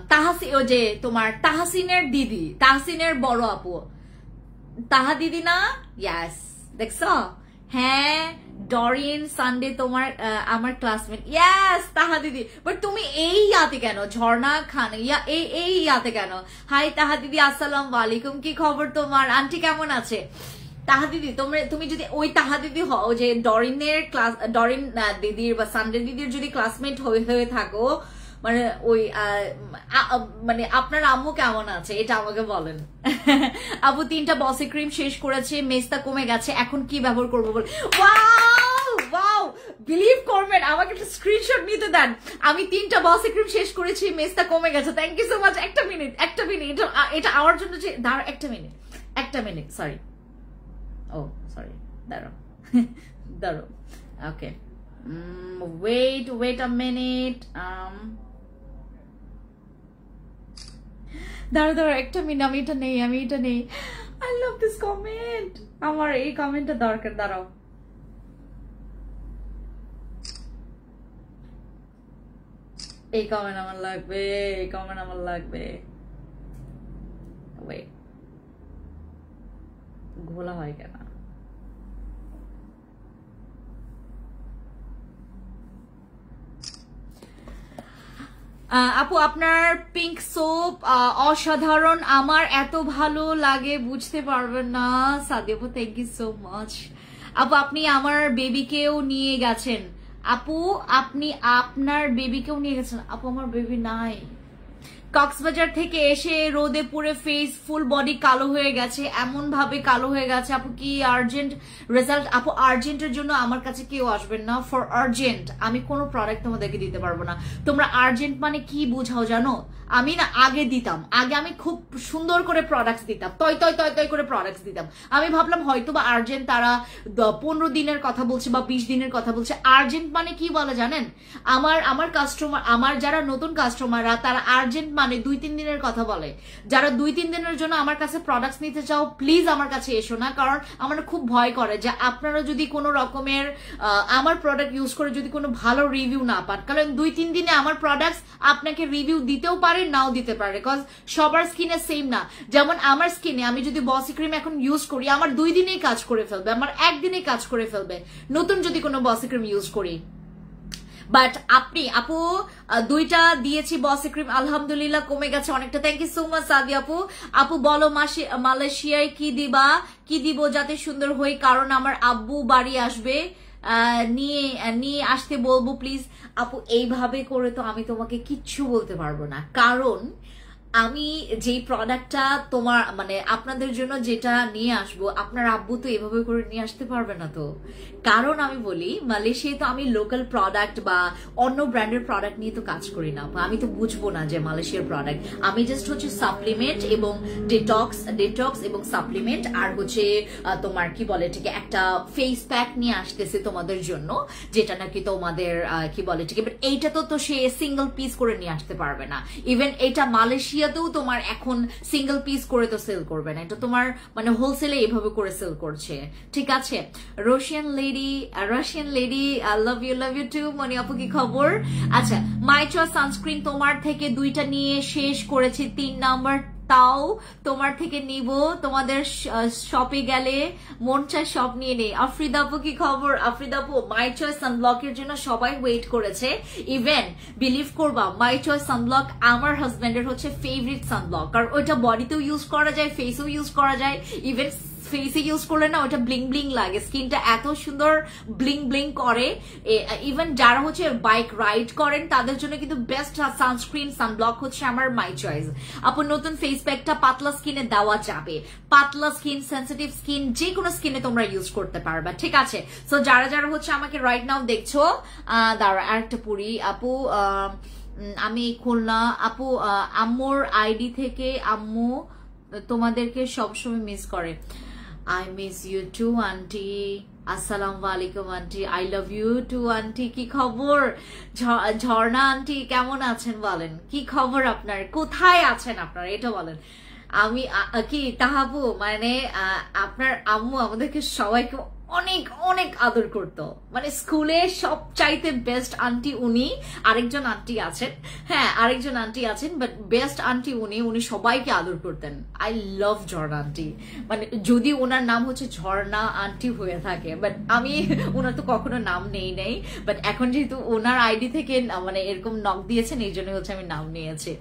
ও যে তোমার তাহসিনের দিদি, তাহসিনের বড় আপু, তাহা দিদি না? ইয়াস, দেখছ? হ্যাঁ ডরিন সানডে তোমার আমার ক্লাসমেট, ইয়াস তাহা দিদি। বাট তুমি এই ইয়াতে কেন? ঝর্ণা খান এই ইয়াতে কেন? হাই তাহা দিদি, আসসালামু আলাইকুম, কি খবর তোমার? আন্টি কেমন আছে? তাহা দিদি তুমি যদি ওই তাহা দিদি হও যে ডরিনের ক্লাস, ডরিন দিদির বা সানডে দিদির যদি ক্লাসমেট হয়ে থাকো, মানে ওই মানে আপনার আম্মু কেমন আছে এটা আমাকে বলেন। আবু 3টা বসি ক্রিম শেষ করেছে, মেস্তা কমে গেছে, এখন কি ব্যবহার করবো বলে। ওয়াও বিলিভ করবেন, আমাকে একটা স্ক্রিনশট নিতে দেন। আমি 3টা বসি ক্রিম শেষ করেছি, মেস্তা কমে গেছে। Thank you so much. একটা মিনিট এটা আমার জন্য যে দাঁড়াও, একটা মিনিট সরি, ও সরি, দাঁড়াও ওকে, wait a minute, দাঁড়াও একটা মিনিট, আমি এটা নেই। I love this comment, আমার এই কমেন্টটা দরকার। দাঁড়াও, এই কমেন্ট আমার লাগবে, ওয়েট, ঘোলা হয় কেন? আপু আপনার পিঙ্ক সোপ অসাধারণ, আমার এত ভালো লাগে বুঝতে পারবেন না। সাদি আপু থ্যাংক ইউ সো মাচ। আপু আপনি আমার বেবিকেও নিয়ে গেছেন? আপু আপনি আপনার বেবিকেও নিয়ে গেছেন? আপু আমার বেবি নাই, কক্সবাজার থেকে এসে রোদে পুরে ফেস ফুল বডি কালো হয়ে গেছে, এমন ভাবে কালো হয়ে গেছে। আপু কি আর্জেন্ট রেজাল্ট? আপু আর্জেন্টের জন্য আমার কাছে কেউ আসবেন না, ফর আর্জেন্ট আমি কোনো প্রোডাক্ট তোমাদেরকে দিতে পারবো না। তোমরা আর্জেন্ট মানে কি বুঝাও জানো? আমি না আগে দিতাম, আগে আমি খুব সুন্দর করে প্রোডাক্টস দিতাম, তয় করে প্রোডাক্টস দিতাম। আমি ভাবলাম হয়তো বা আর্জেন্ট তারা 15 দিনের কথা বলছে বা 20 দিনের কথা বলছে। আর্জেন্ট মানে কি বলে জানেন? আমার কাস্টমার, আমার যারা নতুন কাস্টমাররা, তারা আর্জেন্ট মানে 2-3 দিনের কথা বলে। যারা 2-3 দিনের জন্য আমার কাছে প্রোডাক্টস নিতে চাও প্লিজ আমার কাছে এসো না, কারণ আমার খুব ভয় করে যে আপনারা যদি কোনো রকমের আমার প্রোডাক্ট ইউজ করে যদি কোনো ভালো রিভিউ না পান, কারণ 2-3 দিনে আমার প্রোডাক্টস আপনাকে রিভিউ দিতেও পারে নাও দিতে পারে, বিকজ সবার স্কিনে সেম না। যেমন আমার স্কিনে আমি যদি বসি ক্রিম এখন ইউজ করি আমার 2 দিনেই কাজ করে ফেলবে, আমার 1 দিনেই কাজ করে ফেলবে নতুন যদি কোনো বসি ক্রিম ইউজ করি। বাট আপনি আপু 2টা দিয়েছি বসি ক্রিম, আলহামদুলিল্লাহ কমে গেছে অনেকটা। থ্যাংক ইউ সো মাচ সাদি আপু। আপু বলো মালয়েশিয়ায় কি দিব যাতে সুন্দর হই, কারণ আমার আব্বু বাড়ি আসবে, নিয়ে আসতে বলবো প্লিজ। আপু এইভাবে করে তো আমি তোমাকে কিচ্ছু বলতে পারবো না, কারণ আমি যেই প্রোডাক্টটা তোমার মানে আপনাদের জন্য যেটা নিয়ে আসবো আপনার আব্বু তো এভাবে করে নিয়ে আসতে পারবে না। তো কারণ আমি বলি মালয়েশিয়ায় তো আমি লোকাল প্রোডাক্ট বা অন্য ব্র্যান্ডের প্রোডাক্ট নিয়ে তো কাজ করি না, আমি তো বুঝবো না যে মালয়েশিয়ার প্রোডাক্ট। আমি জাস্ট হচ্ছে সাপ্লিমেন্ট এবং ডেটক্স এবং সাপ্লিমেন্ট আর হচ্ছে তোমার কি বলে ঠিক একটা ফেস প্যাক নিয়ে আসতেছে তোমাদের জন্য, যেটা নাকি তোমাদের কি বলে ঠিক, বাট এইটা তো সে সিঙ্গেল পিস করে নিয়ে আসতে পারবে না। ইভেন এটা মালয়েশিয়াতেও তোমার এখন সিঙ্গেল পিস করে তো সেল করবে না, এটা তোমার মানে হোলসেলে এভাবে করে সেল করছে, ঠিক আছে। Russian lady love you too Moni আপু, কি খবর? আচ্ছা, মাই চয়েস সানস্ক্রিন তোমার থেকে 2টা নিয়ে শেষ করেছি, 3 নাম্বার তাও তোমার থেকে নিব, তোমাদের শপে গেলে মন চায় সব নিয়ে নেই। আফ্রিদা আপু কি খবর? আফ্রিদা আপু মাই চয়েস সানব্লকের জন্য সবাই ওয়েট করেছে, ইভেন বিলিভ করবা মাই চয়েস সানব্লক আমার হাজবেন্ডের হচ্ছে ফেভারিট সানব্লক, কারণ ওইটা বডিতেও ইউজ করা যায়, ফেসেও ইউজ করা যায়, ইভেন ফেসে ইউজ করলে না ওটা ব্লিং ব্লিং লাগে, স্কিনটা এত সুন্দর ব্লিং ব্লিং করে। ইভেন যারা হচ্ছে বাইক রাইড করেন তাদের জন্য কিন্তু বেস্ট সানস্ক্রিন সানব্লক হচ্ছে আমার মাই চয়েস। আপু নতুন ফেস প্যাকটা পাতলা স্কিনে দেওয়া যাবে, পাতলা স্কিন, সেন্সিটিভ স্কিন, যে কোনো স্কিনে তোমরা ইউজ করতে পারবা, ঠিক আছে। সো যারা হচ্ছে আমাকে রাইট নাও দেখছো, দাঁড়া আরেকটা পুরি আপু, আমি খুলনা আপু, আম্মুর আইডি থেকে আম্মু তোমাদেরকে সবসময় মিস করে। I miss you too aunty, আসসালামু আলাইকুম আন্টি, I love you too aunty. কি খবর ঝর্ণা আন্টি, কেমন আছেন বলেন? কি খবর আপনার, কোথায় আছেন আপনারা এটা বলেন। আমি কি তাহাবু মানে আপনার আম্মু আমাদেরকে সবাইকে অনেক অনেক আদর করতো, মানে স্কুলে সব চাইতে বেস্ট আন্টি উনি, আরেকজন আন্টি আছেন, হ্যাঁ আরেকজন আন্টি আছেন, বাট বেস্ট আন্টি উনি সবাইকে আদর করতেন। আই লাভ ঝর্ণা আন্টি, মানে যদি ওনার নাম হচ্ছে ঝর্ণা আন্টি হয়ে থাকে, বাট আমি ওনার তো কখনো নাম নেই, বাট এখন যেহেতু ওনার আইডি থেকে মানে এরকম নক দিয়েছেন এই জন্য হচ্ছে আমি নাম নিয়েছি।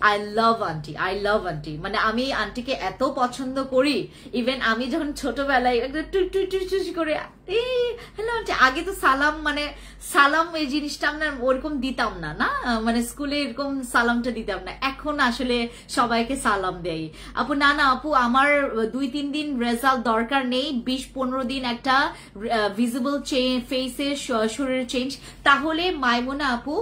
আই লাভ আন্টি, মানে আমি আন্টিকে এত পছন্দ করি, ইভেন আমি যখন ছোটবেলায় একদম টুই করে হ্যালো আন্টি, আগে তো সালাম মানে সালাম এই জিনিসটা আমরা ওরকম দিতাম না, মানে স্কুলে এরকম সালামটা দিতাম না, এখন আসলে সবাইকে সালাম দেই। আপু না আপু আমার 2-3 দিন রেজাল্ট দরকার নেই, 20-15 দিন একটা ভিজিবল ফেসে শরীরের চেঞ্জ। তাহলে মাইমুনা আপু,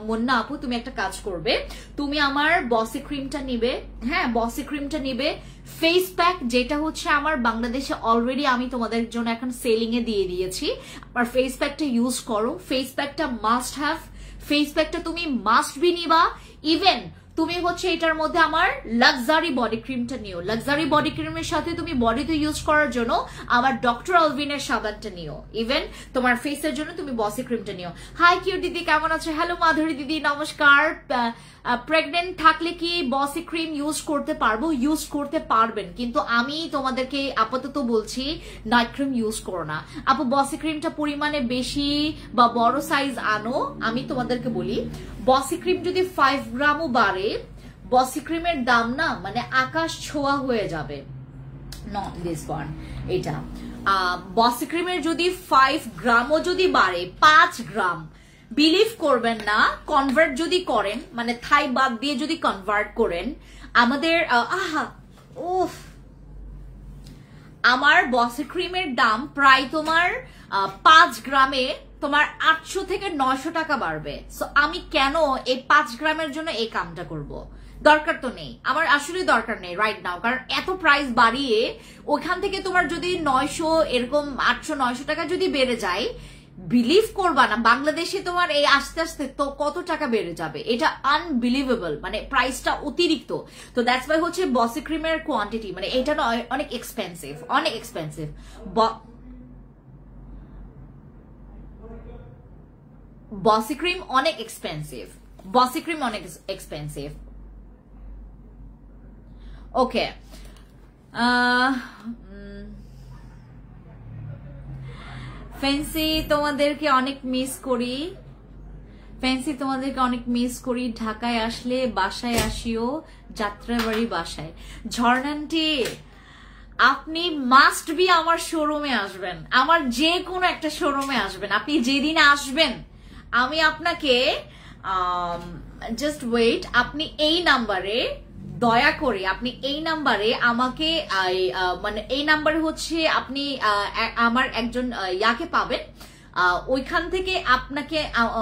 মন্না আপু তুমি একটা কাজ করবে, তুমি আমার বসি ক্রিমটা নিবে, হ্যাঁ বসি ক্রিমটা নিবে, ফেস প্যাক যেটা হচ্ছে আমার বাংলাদেশে অলরেডি আমি তোমাদের জন্য এখন সেলিং এ দিয়ে দিয়েছি, আর ফেস প্যাকটা ইউজ করো, ফেস প্যাকটা মাস্ট হ্যাভ, ফেস প্যাকটা তুমি মাস্ট বি নিবা। ইভেন তুমি হচ্ছে এটার মধ্যে আমার লাক্সারি বডি ক্রিমটা নিও, লাক্সারি বডি ক্রিমের সাথে তুমি বডিতে ইউজ করার জন্য আমার ডক্টর আলভিনের সাবানটা নিও, ইভেন তোমার ফেসের জন্য তুমি বসি ক্রিমটা নিও। হাই কিউ দিদি কেমন আছে? হ্যালো মাধুরী দিদি নমস্কার। প্রেগনেন্ট থাকলে কি বসি ক্রিম ইউজ করতে পারবো? ইউজ করতে পারবেন, কিন্তু আমি তোমাদেরকে আপাতত বলছি নাইট ক্রিম ইউজ করো না আপু। বসি ক্রিমটা পরিমাণে বেশি বা বড় সাইজ আনো, আমি তোমাদেরকে বলি বসি ক্রিম যদি 5 গ্রামও বাড়ে, বসি ক্রিমের দাম না মানে আকাশ ছোঁয়া হয়ে যাবে। নট দিস ওয়ান, এটা বসি ক্রিমের যদি 5 গ্রামও যদি বাড়ে, 5 গ্রাম বিলিভ করবেন না, কনভার্ট যদি করেন মানে থাই বাদ দিয়ে যদি কনভার্ট করেন, আমাদের আমার বসি ক্রিমের দাম প্রায় তোমার 5 গ্রামে তোমার 800 থেকে 900 টাকা বাড়বে। সো আমি কেন এই 5 গ্রামের জন্য এই কামটা করব? দরকার তো নেই, আমার আসলে দরকার নেই রাইট নাও, কারণ এত প্রাইস বাড়িয়ে ওখান থেকে তোমার যদি 900 এরকম 800-900 টাকা যদি বেড়ে যায়, বিলিভ করবা না, বাংলাদেশে তোমার এই আস্তে আস্তে তো কত টাকা বেড়ে যাবে, এটা আনবিলিভেবল, মানে প্রাইসটা অতিরিক্ত। তো দ্যাটস ওয়াই হচ্ছে বসি ক্রিমের কোয়ান্টিটি মানে এটা না অনেক এক্সপেন্সিভ, অনেক এক্সপেন্সিভ। বসি ক্রিম অনেক এক্সপেন্সিভ, বসি ক্রিম অনেক এক্সপেন্সিভ। ওকে, ফ্যান্সি তোমাদেরকে অনেক মিস করি, ফ্যান্সি তোমাদেরকে অনেক মিস করি। ঢাকায় আসলে বাসায় আসিও, যাত্রাবাড়ি বাসায়। ঝর্ণান্টি আপনি মাস্ট বি আমার শোরুমে আসবেন, আমার যে কোনো একটা শোরুমে আসবেন। আপনি যেদিন আসবেন আমি আপনাকে জাস্ট ওয়েট, আপনি এই নাম্বারে দয়া করে আপনি এই নাম্বারে আমাকে মানে এই নাম্বারে হচ্ছে আপনি আমার একজন ইয়াকে পাবেন, ওইখান থেকে আপনাকে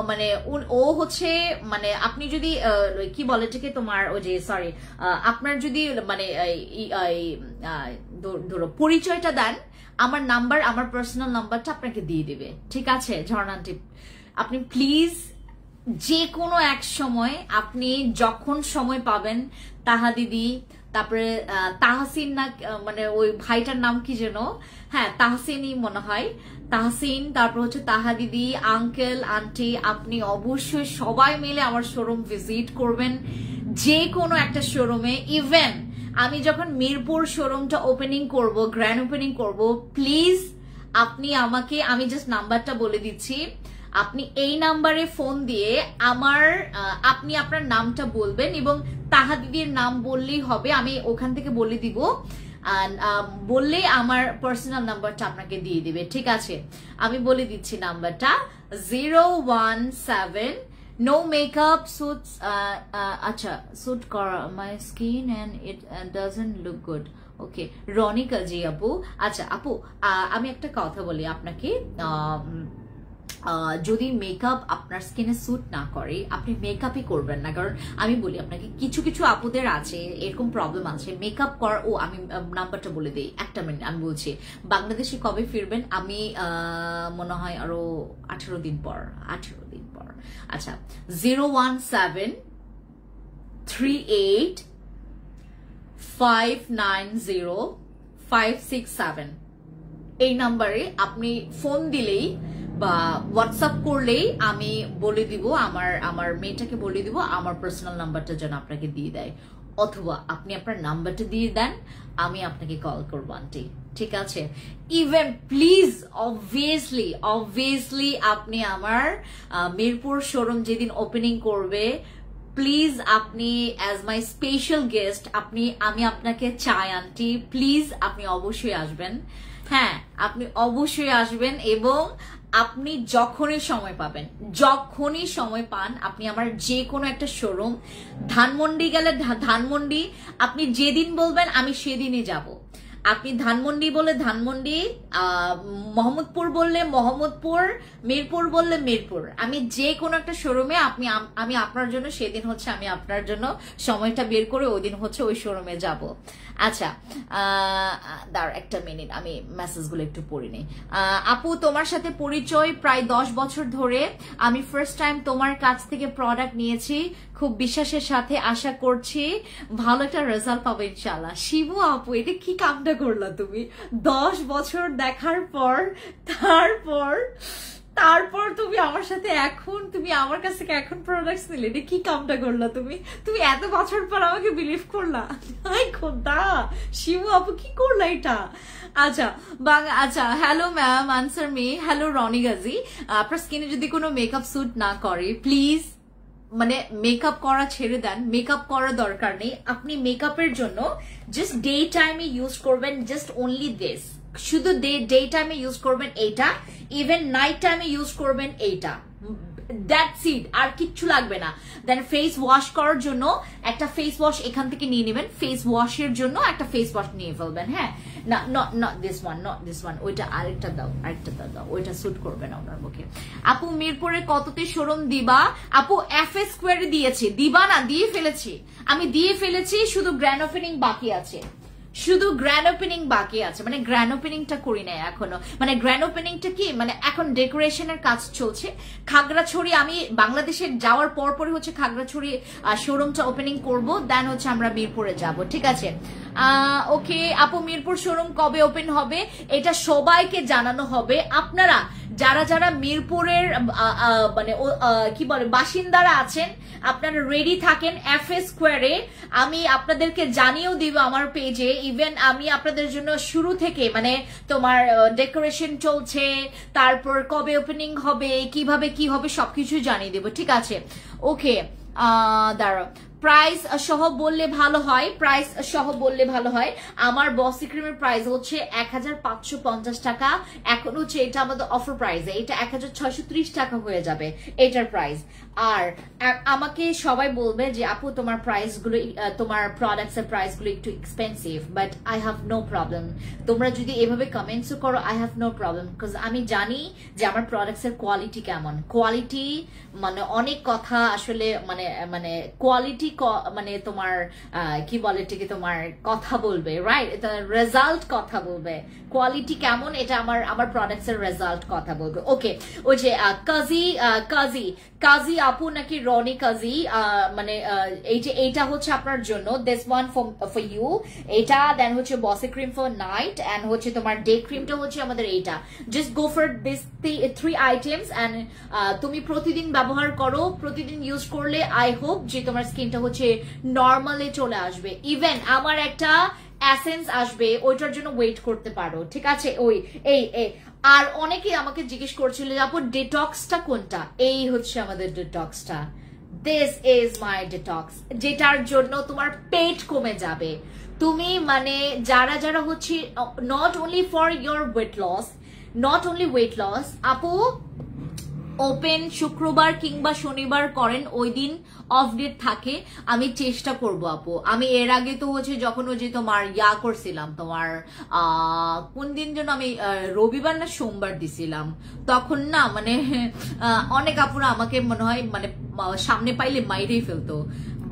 মানে ও হচ্ছে মানে আপনি যদি কি বলে এটাকে তোমার ওই যে সরি আপনার যদি মানে ধরো পরিচয়টা দেন, আমার নাম্বার, আমার পার্সোনাল নাম্বারটা আপনাকে দিয়ে দিবে। ঠিক আছে ঝর্ণান্টি, আপনি প্লিজ যে কোনো এক সময় আপনি যখন সময় পাবেন, তাহা দিদি, তারপরে তাহসিন না মানে ওই ভাইটার নাম কি যেন, হ্যাঁ তাহসিনই মনে হয়, তাহসিন, তারপর হচ্ছে তাহা দিদি, আঙ্কেল, আন্টি, আপনি অবশ্যই সবাই মিলে আমার শোরুম ভিজিট করবেন, যে কোনো একটা শোরুমে। ইভেন আমি যখন মিরপুর শোরুমটা ওপেনিং করব, গ্র্যান্ড ওপেনিং করব, প্লিজ আপনি আমাকে, আমি জাস্ট নাম্বারটা বলে দিচ্ছি, আপনি এই নাম্বারে ফোন দিয়ে আপনি আপনার নামটা বলবেন এবং তাহা দিদির নাম বললেই হবে, আমি ওখান থেকে বলে দিব, বললে আমার পার্সোনাল নাম্বারটা আপনাকে দিয়ে দিবে। ঠিক আছে, আমি বলে দিচ্ছি নাম্বারটা 017 নো মেকআপ সুটস, আচ্ছা সুট করা my skin and it doesn't look good. Okay Ronika ji আপু। আচ্ছা আপু আমি একটা কথা বলি আপনাকে, যদি মেকআপ আপনার স্কিনে স্যুট না করে আপনি মেকআপই করবেন না, কারণ আমি বলি আপনাকে কিছু কিছু আপুদের আছে এরকম প্রবলেম আছে মেকআপ করার। ও আমি নাম্বারটা বলে দিই, একটা মিনিট আমি বলছি। বাংলাদেশে কবে ফিরবেন? আমি মনে হয় আরো 18 দিন পর। আচ্ছা 01738590567 এই নাম্বারে আপনি ফোন দিলেই বা হোয়াটসঅ্যাপ করলেই আমি বলে দিব, আমার মেয়েটাকে বলে দিব আমার পার্সোনাল নাম্বারটা যেন আপনাকে দিয়ে দেয়, অথবা আপনি আপনার নাম্বারটা দিয়ে দেন, আমি আপনাকে কল করবো আন্টি। ঠিক আছে, ইভেন প্লিজ অবভিয়াসলি আপনি আমার মিরপুর শোরুম যেদিন ওপেনিং করবে, প্লিজ আপনি অ্যাজ মাই স্পেশাল গেস্ট আমি আপনাকে চাই আন্টি, প্লিজ আপনি অবশ্যই আসবেন। হ্যাঁ আপনি অবশ্যই আসবেন এবং আপনি যখনই সময় পান আপনি আমার যে কোনো একটা শোরুম, ধানমন্ডি গেলে ধানমন্ডি, আপনি যেদিন বলবেন আমি সেদিনই যাব। আপনি ধানমন্ডি বলে ধানমন্ডি, মোহাম্মদপুর বললে মোহাম্মদপুর, মিরপুর বললে মিরপুর, আমি যে কোনো একটা শোরুমে আমি আপনার জন্য সেদিন হচ্ছে আমি আপনার জন্য সময়টা বের করে ওই দিন হচ্ছে ওই শোরুমে যাব। আচ্ছা দাঁড় একটা মিনিট, আমি মেসেজগুলো একটু পড়ে নিই। আপু তোমার সাথে পরিচয় প্রায় 10 বছর ধরে, আমি ফার্স্ট টাইম তোমার কাছ থেকে প্রোডাক্ট নিয়েছি, খুব বিশ্বাসের সাথে আশা করছি ভালো একটা রেজাল্ট পাবো ইনশাআল্লাহ। শিবু আপু এটা কি কামটা করলা তুমি 10 বছর দেখার পর, তারপর তুমি আমার সাথে তুমি আমার কাছ থেকে এখন প্রোডাক্টস নিলে, এটা কি কামটা করলা তুমি এত বছর পর আমাকে বিলিভ করলা? খোদা শিবু আপু কি করলা এটা? আচ্ছা hello ma'am, answer me. Hello Rony Gazi, আপনার স্কিনে যদি কোনো মেকআপ স্যুট না করে প্লিজ মানে মেকআপ করা ছেড়ে দেন, মেকআপ করার দরকার নেই। আপনি মেকআপের জন্য জাস্ট ডে টাইমে ইউজ করবেন, জাস্ট অনলি দিস, শুধু ডে টাইমে ইউজ করবেন এইটা, ইভেন নাইট টাইমে ইউজ করবেন এইটা, দ্যাটস ইট, আর কিচ্ছু লাগবে না। দেন ফেস ওয়াশ করার জন্য একটা ফেস ওয়াশ এখান থেকে নিয়ে নেবেন, ফেস ওয়াশের জন্য একটা ফেস ওয়াশ নিয়ে ফেলবেন। হ্যাঁ না নট দিস ওয়ান, ওইটা আরেকটা দাও, ওইটা স্যুট করবে না ওনার মুখে। আপু মিরপুরে কততে শোরুম দিবা? আপু FS স্কোয়ারে দিয়েছি, দিবা না? দিয়ে ফেলেছি, শুধু গ্র্যান্ড ওপেনিং বাকি আছে, শুধু গ্র্যান্ড ওপেনিং বাকি আছে, মানে গ্র্যান্ড ওপেনিংটা করি নাই এখনো। মানে গ্র্যান্ড ওপেনিংটা কি, মানে এখন ডেকোরেশনের কাজ চলছে। খাগড়াছড়ি আমি বাংলাদেশে যাওয়ার পরপরই হচ্ছে খাগড়াছড়ি শোরুমটা ওপেনিং করব, দেন হচ্ছে আমরা মিরপুরে যাব, ঠিক আছে? ওকে আপু, মিরপুর শোরুম কবে ওপেন হবে এটা সবাইকে জানানো হবে। আপনারা যারা যারা মিরপুরের মানে কি বলে বাসিন্দারা আছেন, আপনারা রেডি থাকেন FA স্কোয়ারে। আমি আপনাদেরকে জানিয়েও দিব আমার পেজে। ইভেন আমি আপনাদের জন্য শুরু থেকে মানে তোমার ডেকোরেশন চলছে, তারপর কবে ওপেনিং হবে, কিভাবে কি হবে সবকিছু জানিয়ে দেব, ঠিক আছে? ওকে দাঁড়াও, প্রাইস সহ বললে ভালো হয়, প্রাইস সহ বললে ভালো হয়। আমার বসি ক্রিমের প্রাইস হচ্ছে 1550 টাকা। এখন হচ্ছে এটা আমাদের অফার প্রাইসে, এটা 1630 টাকা হয়ে যাবে এটার প্রাইস। আর আমাকে সবাই বলবে যে আপু তোমার প্রাইস গুলো, তোমার প্রোডাক্টস এর প্রাইস গুলো একটু expensive, but I have no problem. তোমরা যদি এভাবে কমেন্টস করো, I have no problem, because আমি জানি যে আমার প্রোডাক্টস এর কোয়ালিটি কেমন। কোয়ালিটি মানে অনেক কথা আসলে, মানে মানে কোয়ালিটি মানে তোমার কি বলে এটাকে, তোমার কথা বলবে, রাইট? রেজাল্ট কথা বলবে। কোয়ালিটি কেমন এটা আমার প্রোডাক্টস এর রেজাল্ট কথা বলবে। ওকে, ওই যে কাজী আপু নাকি রনি কাজী, মানে এইটা হচ্ছে আপনার জন্য, দিস ওয়ান ফর ইউ এটা। দেন হচ্ছে বসি ক্রিম ফর নাইট, এন্ড হচ্ছে তোমার ডে ক্রিমটা হচ্ছে আমাদের এইটা। Just go for this 3 items, and তুমি প্রতিদিন ব্যবহার করো, প্রতিদিন ইউজ করলে আই হোপ যে তোমার স্কিনটা হচ্ছে নর্মালে চলে আসবে। ইভেন আমার একটা এসেন্স আসবে, ওইটার জন্য ওয়েট করতে পারো, ঠিক আছে? ওই এই আর অনেকেই আমাকে জিজ্ঞেস করছিল যে আপু ডিটক্সটা কোনটা, এই হচ্ছে আমাদের ডিটক্সটা। দিস ইজ মাই ডিটক্স, যেটার জন্য তোমার পেট কমে যাবে। তুমি মানে যারা যারা হচ্ছে not only for your weight loss, not only weight loss, আপু ওপেন শুক্রবার কিংবা শনিবার করেন, ওই দিন অফ ডেট থাকে। আমি চেষ্টা করব আপু। আমি এর আগে তো হচ্ছে যখন ওই যে তোমার করছিলাম, তোমার কোন দিন যেন আমি রবিবার না সোমবার দিছিলাম, তখন না মানে অনেক আপুরা আমাকে মনে হয় মানে সামনে পাইলে মাইরেই ফেলতো।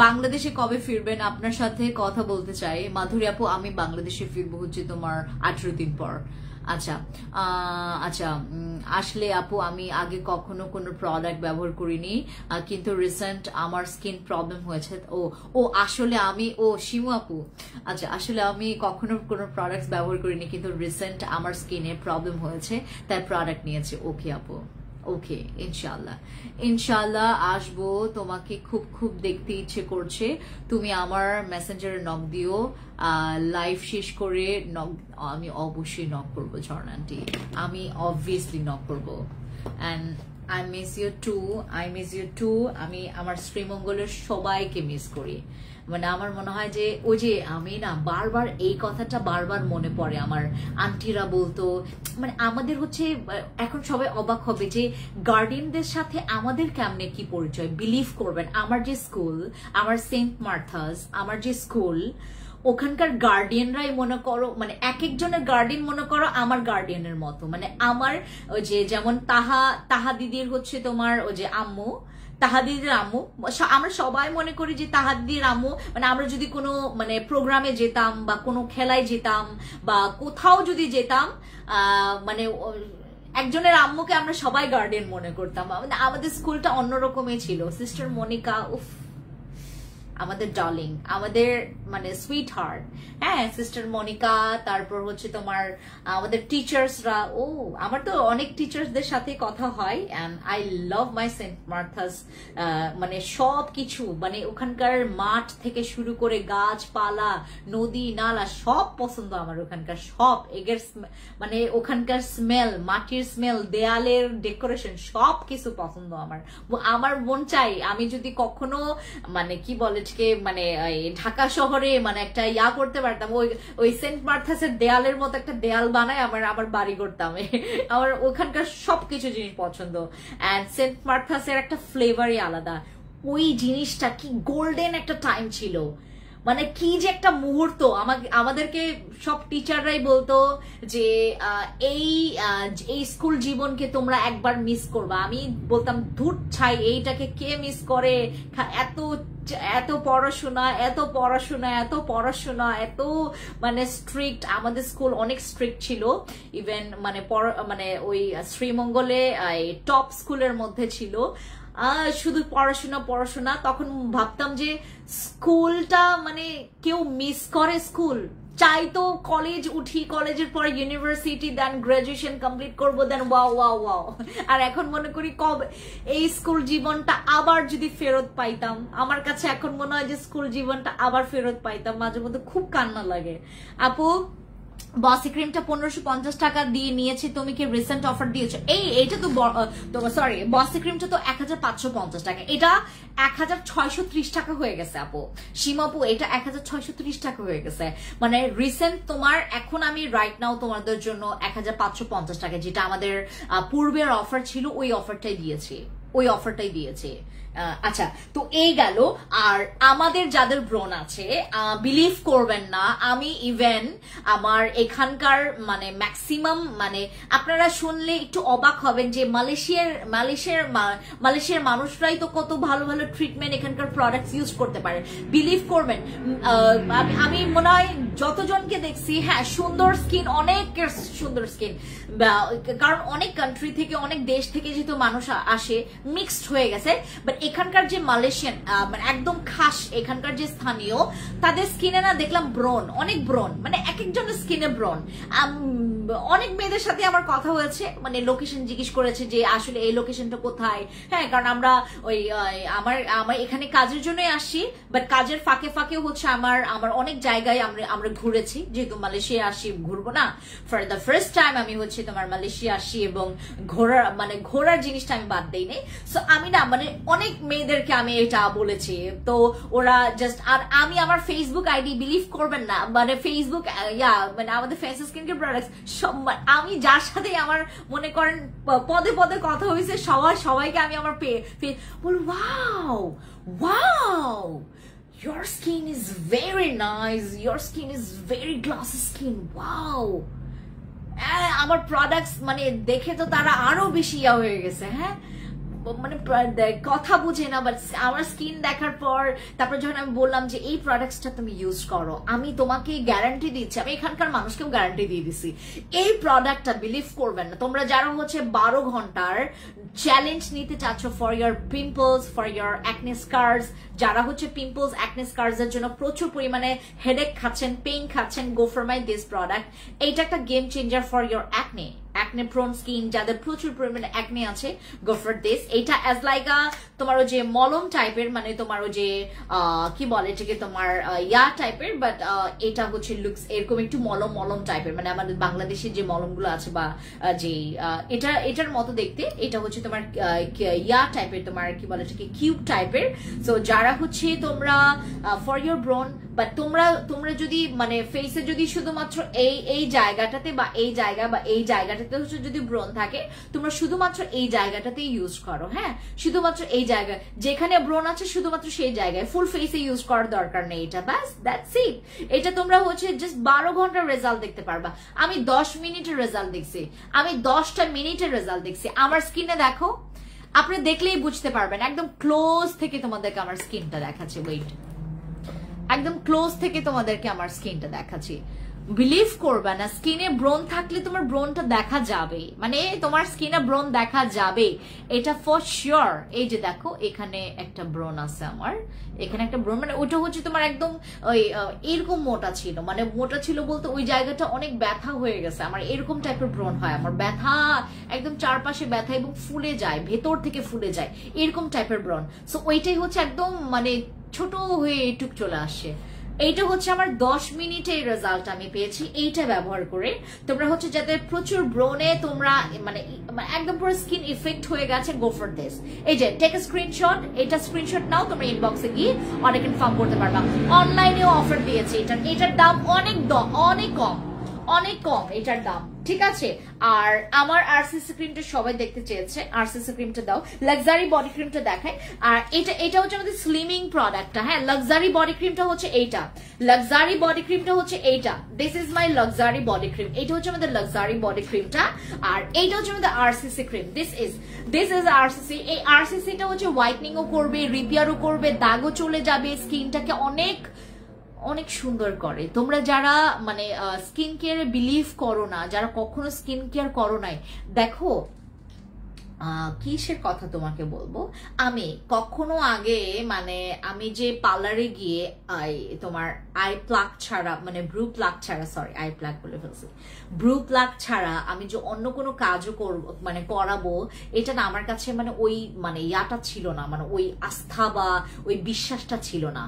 বাংলাদেশে কবে ফিরবেন, আপনার সাথে কথা বলতে চাই। মাধুরী আপু আমি বাংলাদেশে ফিরবো হচ্ছে তোমার 18 দিন পর। আচ্ছা আচ্ছা, আসলে আপু আমি আগে কখনো কোনো প্রোডাক্ট ব্যবহার করিনি, কিন্তু রিসেন্ট আমার স্কিন প্রবলেম হয়েছে। ও আসলে আমি শিমু আপু, আচ্ছা আসলে আমি কখনো কোনো প্রোডাক্ট ব্যবহার করিনি, কিন্তু রিসেন্ট আমার স্কিনে প্রবলেম হয়েছে, তাই প্রোডাক্ট নিয়েছি। ওকে আপু, ওকে, ইনশাল্লাহ ইনশাল্লাহ আসবো। তোমাকে খুব খুব দেখতে ইচ্ছে করছে, তুমি আমার মেসেঞ্জারে নক দিও। লাইভ শেষ করে নক, আমি অবশ্যই নক করবো ঝর্ণা আন্টি, আমি অবভিয়াসলি নক করবো। And I miss you too, I miss you too. আমি আমার শ্রীমঙ্গলের সবাইকে মিস করি। মানে আমার মনে হয় যে ওই যে আমি না বারবার এই কথাটা বারবার মনে পড়ে। আমার আন্টিরা বলতো, মানে আমাদের হচ্ছে এখন সবাই অবাক হবে যে গার্ডিয়ানদের সাথে আমাদের কেমনে কি পরিচয়। বিলিভ করবেন, আমার যে স্কুল, আমার সেন্ট মার্থাস, আমার যে স্কুল, ওখানকার গার্ডিয়ানরাই মনে করো, মানে এক একজনের গার্ডিয়ান মনে করো আমার গার্ডিয়ানের মতো। মানে আমার ওই যে যেমন তাহা দিদির হচ্ছে তোমার ওই যে আম্মু, তাহাদিদের আম্মু, আমরা সবাই মনে করি যে তাহাদির আম্মু, মানে আমরা যদি কোনো মানে প্রোগ্রামে যেতাম বা কোনো খেলায় যেতাম বা কোথাও যদি যেতাম, মানে একজনের আম্মুকে আমরা সবাই গার্ডিয়ান মনে করতাম। আমাদের স্কুলটা অন্যরকমই ছিল। সিস্টার মনিকা, উফ আমাদের ডার্লিং, আমাদের মানে সুইট হার্ট। হ্যাঁ, সিস্টার মনিকা, তারপর হচ্ছে তোমার আমাদের টিচার্সরা। আমার তো অনেক টিচার্সদের সাথে কথা হয়, and I love my Saint Martha's. মানে সব কিছু, মানে ওখানকার মাঠ থেকে শুরু করে গাছপালা, নদী নালা সব পছন্দ আমার ওখানকার। সব এগের মানে ওখানকার স্মেল, মাটির স্মেল, দেয়ালের ডেকোরেশন সব কিছু পছন্দ আমার। আমার মন চাই আমি যদি কখনো মানে কি বলে মানে ঢাকা শহরে মানে একটা করতে পারতাম, ওই সেন্ট মার্থাসের দেয়ালের মতো একটা দেয়াল বানায় আমার বাড়ি করতাম। আমার ওখানকার সবকিছু জিনিস পছন্দ। এন্ড সেন্ট মার্থাসের একটা ফ্লেভারই আলাদা। ওই জিনিসটা কি গোল্ডেন একটা টাইম ছিল, মানে কি যে একটা মুহূর্ত। আমাদেরকে সব টিচাররাই বলতো যে এই স্কুল জীবনকে তোমরা একবার মিস করবা। আমি বলতাম ধুর ছাই, এইটাকে কে মিস করে, এত এত পড়াশোনা এত পড়াশোনা এত পড়াশোনা এত মানে স্ট্রিক্ট, আমাদের স্কুল অনেক স্ট্রিক্ট ছিল, ইভেন মানে মানে ওই শ্রীমঙ্গলে টপ স্কুলের মধ্যে ছিল। শুধু পড়াশোনা পড়াশোনা। তখন ভাবতাম যে স্কুলটা মানে কেউ মিস করে স্কুল, চাই তো কলেজ উঠি, কলেজের পর ইউনিভার্সিটি, দেন গ্রাজুয়েশন কমপ্লিট করবো, দেন ওয়াও ওয়াও ওয়াও। আর এখন মনে করি কবে এই স্কুল জীবনটা আবার যদি ফেরত পাইতাম, আমার কাছে এখন মনে হয় যে স্কুল জীবনটা আবার ফেরত পাইতাম। মাঝে মধ্যে খুব কান্না লাগে। আপু বসি ক্রিমটা 1550 টাকা দিয়ে নিয়েছি, তুমি কি রিসেন্ট অফার দিয়েছো? এইটা তো সরি, বসি ক্রিমটা তো 1550 টাকা, এটা 1630 টাকা হয়ে গেছে আপু। সীমাপু এটা 1630 টাকা হয়ে গেছে, মানে রিসেন্ট তোমার এখন আমি রাইট নাও তোমাদের জন্য 1550 টাকা, যেটা আমাদের পূর্বের অফার ছিল ওই অফারটাই দিয়েছে। আচ্ছা, তো এই গেল। আর আমাদের যাদের ব্রণ আছে, বিলিভ করবেন না, আমি ইভেন আমার এখানকার মানে ম্যাক্সিমাম, মানে আপনারা শুনলে একটু অবাক হবেন যে মালয়েশিয়ার মানুষরাই তো কত ভালো ভালো ট্রিটমেন্ট এখানকার প্রোডাক্টস ইউজ করতে পারে। বিলিভ করবেন, আমি মনে হয় যতজনকে দেখছি, হ্যাঁ সুন্দর স্কিন, অনেক সুন্দর স্কিন, কারণ অনেক কান্ট্রি থেকে অনেক দেশ থেকে যেহেতু মানুষ আসে, মিক্সড হয়ে গেছে। বাট এখানকার যে মালয়েশিয়ান মানে একদম খাস এখানকার যে স্থানীয়, তাদের স্কিনে না দেখলাম ব্রণ, অনেক ব্রণ, মানে এক একজনের স্কিনে ব্রণ। অনেক মেয়েদের সাথে আমার কথা হয়েছে, মানে লোকেশন জিজ্ঞেস করেছে যে আসলে এই লোকেশনটা কোথায়। হ্যাঁ, কারণ আমরা ওই আমার এখানে কাজের জন্যই আসি, বাট কাজের ফাঁকে ফাঁকেও হচ্ছে আমার অনেক জায়গায় আমরা ঘুরেছি, যেহেতু মালয়েশিয়া আসি, ঘুরবো না। ফর দ্য ফার্স্ট টাইম আমি হচ্ছে তোমার মালয়েশিয়া আসি, এবং ঘোরার জিনিসটা আমি বাদ দেই নাই। সো আমি না মানে অনেক মেয়েদেরকে আমি এটা বলেছি, তো ওরা জাস্ট, আর আমি আমার ফেসবুক আইডি, বিলিভ করবেন না, মানে ফেসবুক মানে আমাদের ফেস স্কিন কেয়ার প্রোডাক্টস, আমি যার সাথে আমার মনে করেন পদে পদে কথা হয়েছে, সবাইকে আমি আমার বল, wow your skin is very nice, your skin is very glossy skin, wow। আমার প্রোডাক্টস মানে দেখে তো তারা আরো বেশি হয়ে গেছে। হ্যাঁ, মানে কথা বুঝে না, বাট আমার স্কিন দেখার পর তারপর যখন আমি বললাম যে এই প্রোডাক্টসটা তুমি ইউজ করো, আমি তোমাকে গ্যারান্টি দিচ্ছি, আমি এখানকার মানুষকেও গ্যারান্টি দিয়ে দিছি, এই প্রোডাক্টটা বিলিভ করবেন না। তোমরা যারা হচ্ছে 12 ঘন্টার চ্যালেঞ্জ নিতে চাচ্ছ for year pimples, for year acne স্কার্স, যারা হচ্ছে পিম্পলস অ্যাকনে স্কার্স এর জন্য প্রচুর পরিমাণে হেডেক খাচ্ছেন, পেইন খাচ্ছেন, go for my this product. এইটা একটা game changer for year acne prone skin, যাদের প্রচুর পরিমাণে অ্যাকনে আছে, গো ফর দিস। এটা অ্যাজ লাইক তোমার যে মলম টাইপের, মানে তোমার যে কি বলে এটাকে, তোমার টাইপের, বাট এটা হচ্ছে লুকস এরকম একটু মলম টাইপের, মানে আমাদের বাংলাদেশের যে মলমগুলো আছে, বা যে এটার মতো দেখতে, এটা হচ্ছে তোমার টাইপের, তোমার কি বলে এটাকে, কিউব টাইপের। সো যারা হচ্ছে তোমরা ফর ইয়োর ব্রোন, বাট তোমরা যদি মানে ফেসে যদি শুধুমাত্র এই জায়গাটাতে বা এই জায়গাটাতে হচ্ছে যদি ব্রণ থাকে, তোমরা শুধুমাত্র এই জায়গাটাতে ইউজ করো। হ্যাঁ, শুধুমাত্র এই জায়গায় যেখানে ব্রণ আছে, শুধুমাত্র সেই জায়গায়, ফুল ফেসে ইউজ করার দরকার নেই। এটা ব্যাস, দ্যাটস ইট। এটা তোমরা হচ্ছে জাস্ট 12 ঘন্টার রেজাল্ট দেখতে পারবা। আমি 10 মিনিটের রেজাল্ট দেখছি, আমি 10টা মিনিটের রেজাল্ট দেখছি। আমার স্কিনে দেখো, আপনি দেখলেই বুঝতে পারবেন, একদম ক্লোজ থেকে তোমাদেরকে আমার স্কিনটা দেখাচ্ছে। ওয়েট, একদম ক্লোজ থেকে তোমাদেরকে আমার স্কিনটা দেখাচ্ছি। বিলিভ করবে না, স্কিনে ব্রণ থাকলে তোমার ব্রণটা দেখা যাবে, মানে তোমার স্কিনে ব্রণ দেখা যাবে, এটা ফর শিওর। এই যে দেখো, এখানে একটা ব্রণ আছে আমার, এখানে একটা ব্রণ, মানে ওইটা হচ্ছে তোমার একদম ওই এরকম মোটা ছিল, মানে মোটা ছিল বলতে ওই জায়গাটা অনেক ব্যথা হয়ে গেছে আমার, এরকম টাইপের ব্রণ হয় আমার, ব্যথা একদম চারপাশে ব্যথা এবং ফুলে যায়, ভেতর থেকে ফুলে যায়, এরকম টাইপের ব্রণ। সো ওইটাই হচ্ছে একদম মানে ছোট হয়ে এটুক চলে আসে। এইটা হচ্ছে আমার 10 মিনিটের রেজাল্ট আমি পেয়েছি এইটা ব্যবহার করে। তোমরা হচ্ছে যাদের প্রচুর ব্রণে তোমরা মানে একদম পুরো স্কিন ইফেক্ট হয়ে গেছে, গো ফর দিস। এই যে টেক স্ক্রিনশট, এটা স্ক্রিনশট নাও, তোমরা ইনবক্সে গিয়ে অনেক ইনফর্ম করতে পারবা। অনলাইনেও অফার দিয়েছে, এটার দাম অনেক কম, এটার দাম ঠিক আছে। আর আমার আরসিসি ক্রিমটা সবাই দেখতে চেয়েছে, আরসিসি ক্রিমটা দাও। লাক্সারি বডি ক্রিমটা দেখায়। আর এটা হচ্ছে আমাদের স্লিমিং প্রোডাক্টটা। হ্যাঁ, লাক্সারি বডি ক্রিমটা হচ্ছে এইটা, লাক্সারি বডি ক্রিমটা হচ্ছে এইটা। This is my luxury body cream. এটা হচ্ছে আমাদের লাক্সারি বডি ক্রিমটা। আর এইটা হচ্ছে আমাদের RCC cream. This is RCC. এই আরসিসিটা হচ্ছে হোয়াইটনিংও করবে, রিপেয়ারও করবে, দাগও চলে যাবে, স্কিনটাকে অনেক অনেক সুন্দর করে। তোমরা যারা মানে স্কিন কেয়ারে বিলিভ করো না, যারা কখনো স্কিন কেয়ার করো নাই, দেখো কিসের কথা তোমাকে বলবো, আমি কখনো আগে মানে আমি যে পার্লারে গিয়ে তোমার আই প্লাক ছাড়া, মানে ব্রু প্লাক ছাড়া, সরি আই প্লাক বলে ফেলছি, ব্রু প্লাক ছাড়া আমি যে অন্য কোনো কাজও করবো মানে করাবো, এটা না আমার কাছে মানে ওই মানে ইয়াটা ছিল না, মানে ওই আস্থা বা ওই বিশ্বাসটা ছিল না।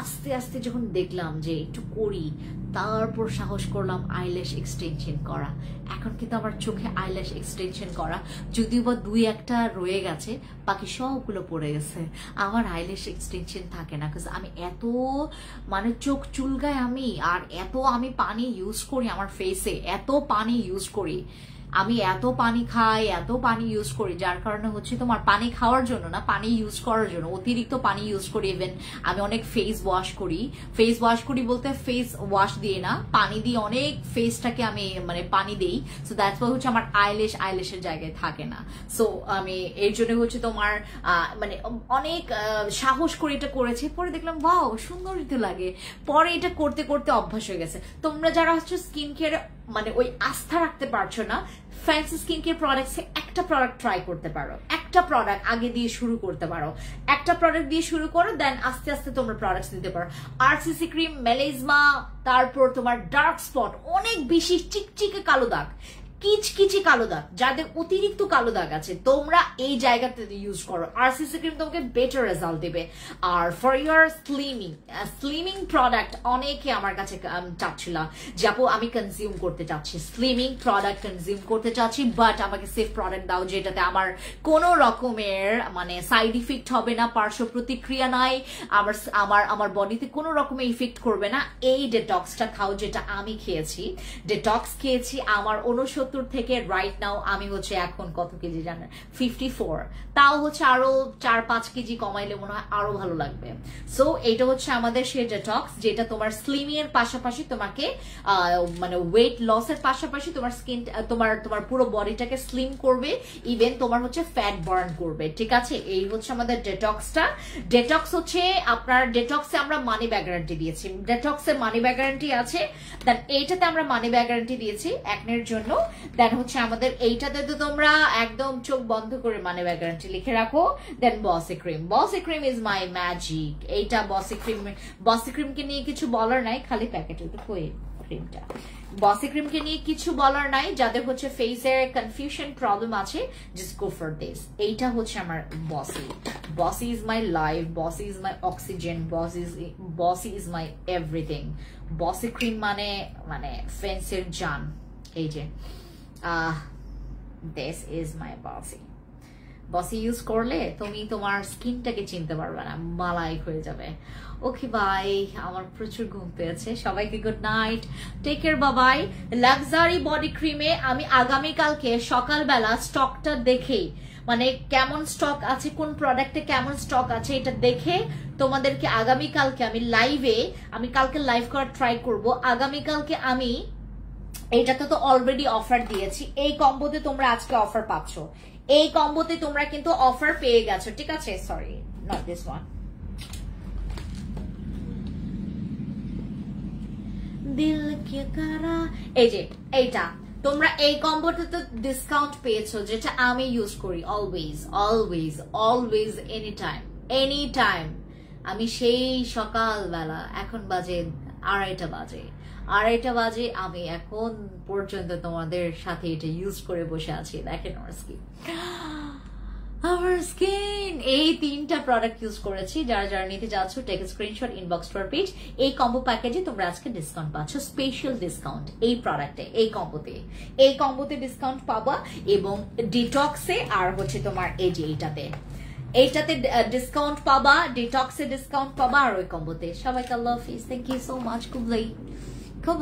আস্তে আস্তে যখন দেখলাম যে একটু করি, তারপর সাহস করলাম আইল্যাশ এক্সটেনশন করা। এখন কিন্তু আমার চোখে আইল্যাশ এক্সটেনশন করা যদিও বা 2-1টা রয়ে গেছে, বাকি সবগুলো পড়ে গেছে। আমার আইল্যাশ এক্সটেনশন থাকে না, কারণ আমি এত মানে চোখ চুলকায় আমি, আর এত আমি পানি ইউজ করি আমার ফেসে, এত পানি ইউজ করি আমি, এত পানি খাই, এত পানি ইউজ করি, যার কারণে হচ্ছে তোমার পানি খাওয়ার জন্য না, পানি ইউজ করার জন্য অতিরিক্ত পানি ইউজ করি। ইভেন আমি অনেক ফেস ওয়াশ করি, ফেস ওয়াশ করি বলতে ফেস ওয়াশ দিয়ে না, পানি দিয়ে অনেক ফেসটাকে আমি মানে পানি দেই। সো দ্যাটস ওয়াই হচ্ছে আমার আইল্যাশের জায়গায় থাকে না। সো আমি এর জন্য হচ্ছে তোমার মানে অনেক সাহস করে এটা করেছি, পরে দেখলাম ওয়াও সুন্দরই তো লাগে, পরে এটা করতে করতে অভ্যাস হয়ে গেছে। তোমরা যারা হচ্ছে স্কিন কেয়ারে মানে ওই আস্থা রাখতে পারছো না, ফ্যান্সি স্কিন কেয়ার প্রোডাক্টসে একটা প্রোডাক্ট ট্রাই করতে পারো, একটা প্রোডাক্ট আগে দিয়ে শুরু করতে পারো, একটা প্রোডাক্ট দিয়ে শুরু করো, দেন আস্তে আস্তে তোমরা প্রোডাক্টস দিতে পারো। আরসিসি ক্রিম, মেলাজমা, তারপর তোমার ডার্ক স্পট, অনেক বেশি চিকচিকে কালো দাগ, কিচকিচি কালো দাগ, যাদের অতিরিক্ত কালো দাগ আছে, তোমরা এই জায়গাতে ইউজ করো। আরসিসি ক্রিম তোমাকে বেটার রেজাল্ট দেবে। আর ফর ইয়ার স্লিমিং প্রোডাক্ট অনেকে আমার কাছে চাচ্ছিল যে আপু আমি কনজিউম করতে চাচ্ছি, স্লিমিং প্রোডাক্ট কনজিউম করতে চাচ্ছি, বাট আমাকে সেফ প্রোডাক্ট দাও যেটাতে আমার কোনো রকমের মানে সাইড ইফেক্ট হবে না, পার্শ্ব প্রতিক্রিয়া নাই, আমার বডিতে কোনো রকমের ইফেক্ট করবে না। এই ডেটক্সটা খাও, যেটা আমি খেয়েছি, ডেটক্স খেয়েছি আমার 69 থেকে রাইট নাও আমি হচ্ছে এখন কত কেজি জানেন, 54, তাও হচ্ছে আরো 4-5 কেজি কমাইলে মনে হয় আরো ভালো লাগবে। সো এটা হচ্ছে আমাদের সেই ডেটক্স, যেটা তোমার স্লিমিং এর পাশাপাশি তোমাকে মানে ওয়েট লসের পাশাপাশি তোমার স্কিন তোমার পুরো বডিটাকে স্লিম করবে, ইভেন তোমার হচ্ছে ফ্যাট বার্ন করবে। ঠিক আছে, এই হচ্ছে আমাদের ডেটক্সটা। ডেটক্স হচ্ছে আপনার ডেটক্সে আমরা মানি ব্যাগ গ্যারান্টি দিয়েছি, ডেটক্সে মানি ব্যাগ গ্যারান্টি আছে, দেন এইটাতে আমরা মানি ব্যাগ গ্যারান্টি দিয়েছি একনের জন্য। দেন হচ্ছে আমাদের এইটাতে তো তোমরা একদম চোখ বন্ধ করে মানি ব্যাগ গ্যারান্টি লিখে রাখো। দেন বসি ক্রিম ইজ মাই ম্যাজিক। এইটা বসি ক্রিমকে নিয়ে কিছু বলার নাই, খালি প্যাকেটে তো ক্রিমটা, বসি ক্রিমকে নিয়ে কিছু বলার নাই। যাদের হচ্ছে ফেসের কনফিউশন প্রবলেম আছে, জাস্ট গো ফর দিস। এইটা হচ্ছে আমার বসি ইজ মাই লাইফ, বসি ইজ মাই অক্সিজেন, বসি ইজ মাই এভরিথিং। বসি ক্রিম মানে ফেন্সের জান। এই যে দিস ইজ মাই বসি ইউজ করলে তুমি তোমার স্কিনটাকে চিনতে পারবে না, মালাই হয়ে যাবে। ওকে বাই, আমার প্রচুর ঘুম পেয়েছে, সবাইকে গুড নাইট, টেক কেয়ার, বাবাই। লাক্সারি বডি ক্রিমে আমি আগামীকালকে সকালবেলা স্টকটা দেখেই মানে কেমন স্টক আছে, কোন প্রোডাক্টে কেমন স্টক আছে এটা দেখে তোমাদেরকে আগামীকালকে আমি কালকে লাইভ করার ট্রাই করব। আগামীকালকে আমি এইটাতে তো অলরেডি অফার দিয়েছি, এই কম্বোতে তোমরা আজকে অফার পাচ্ছ, এই কম্বোতে তোমরা কিন্তু অফার পেয়ে গেছো। ঠিক আছে, সরি নট দিস ওয়ান, দিল কে কারা, এই যে এইটা তোমরা এই কম্বোতে তো ডিসকাউন্ট পেয়েছো, যেটা আমি ইউজ করি always always always any time. আমি সেই সকালবেলা, এখন বাজে 2:30 বাজে, আমি এখন পর্যন্ত তোমাদের সাথে এটা ইউজ করে বসে আছি। দেখেন আমার স্কিন এই 3টা প্রোডাক্ট ইউজ করেছি। যারা নিতে যাচ্ছ take screenshot, inbox to our page. এই কম্বো প্যাকেজে তোমরা আজকে ডিসকাউন্ট পাচ্ছ, স্পেশাল ডিসকাউন্ট এই প্রোডাক্টে, এই কম্বোতে ডিসকাউন্ট পাবা, এবং ডিটক্সে আর হচ্ছে তোমার এই যে এইটাতে ডিসকাউন্ট পাবা, ডিটক্সে ডিসকাউন্ট পাবা, আর ওই কম্বোতে। সবাইকে আল্লাহ হাফিজ, থ্যাংক ইউ সো মাচ। খুব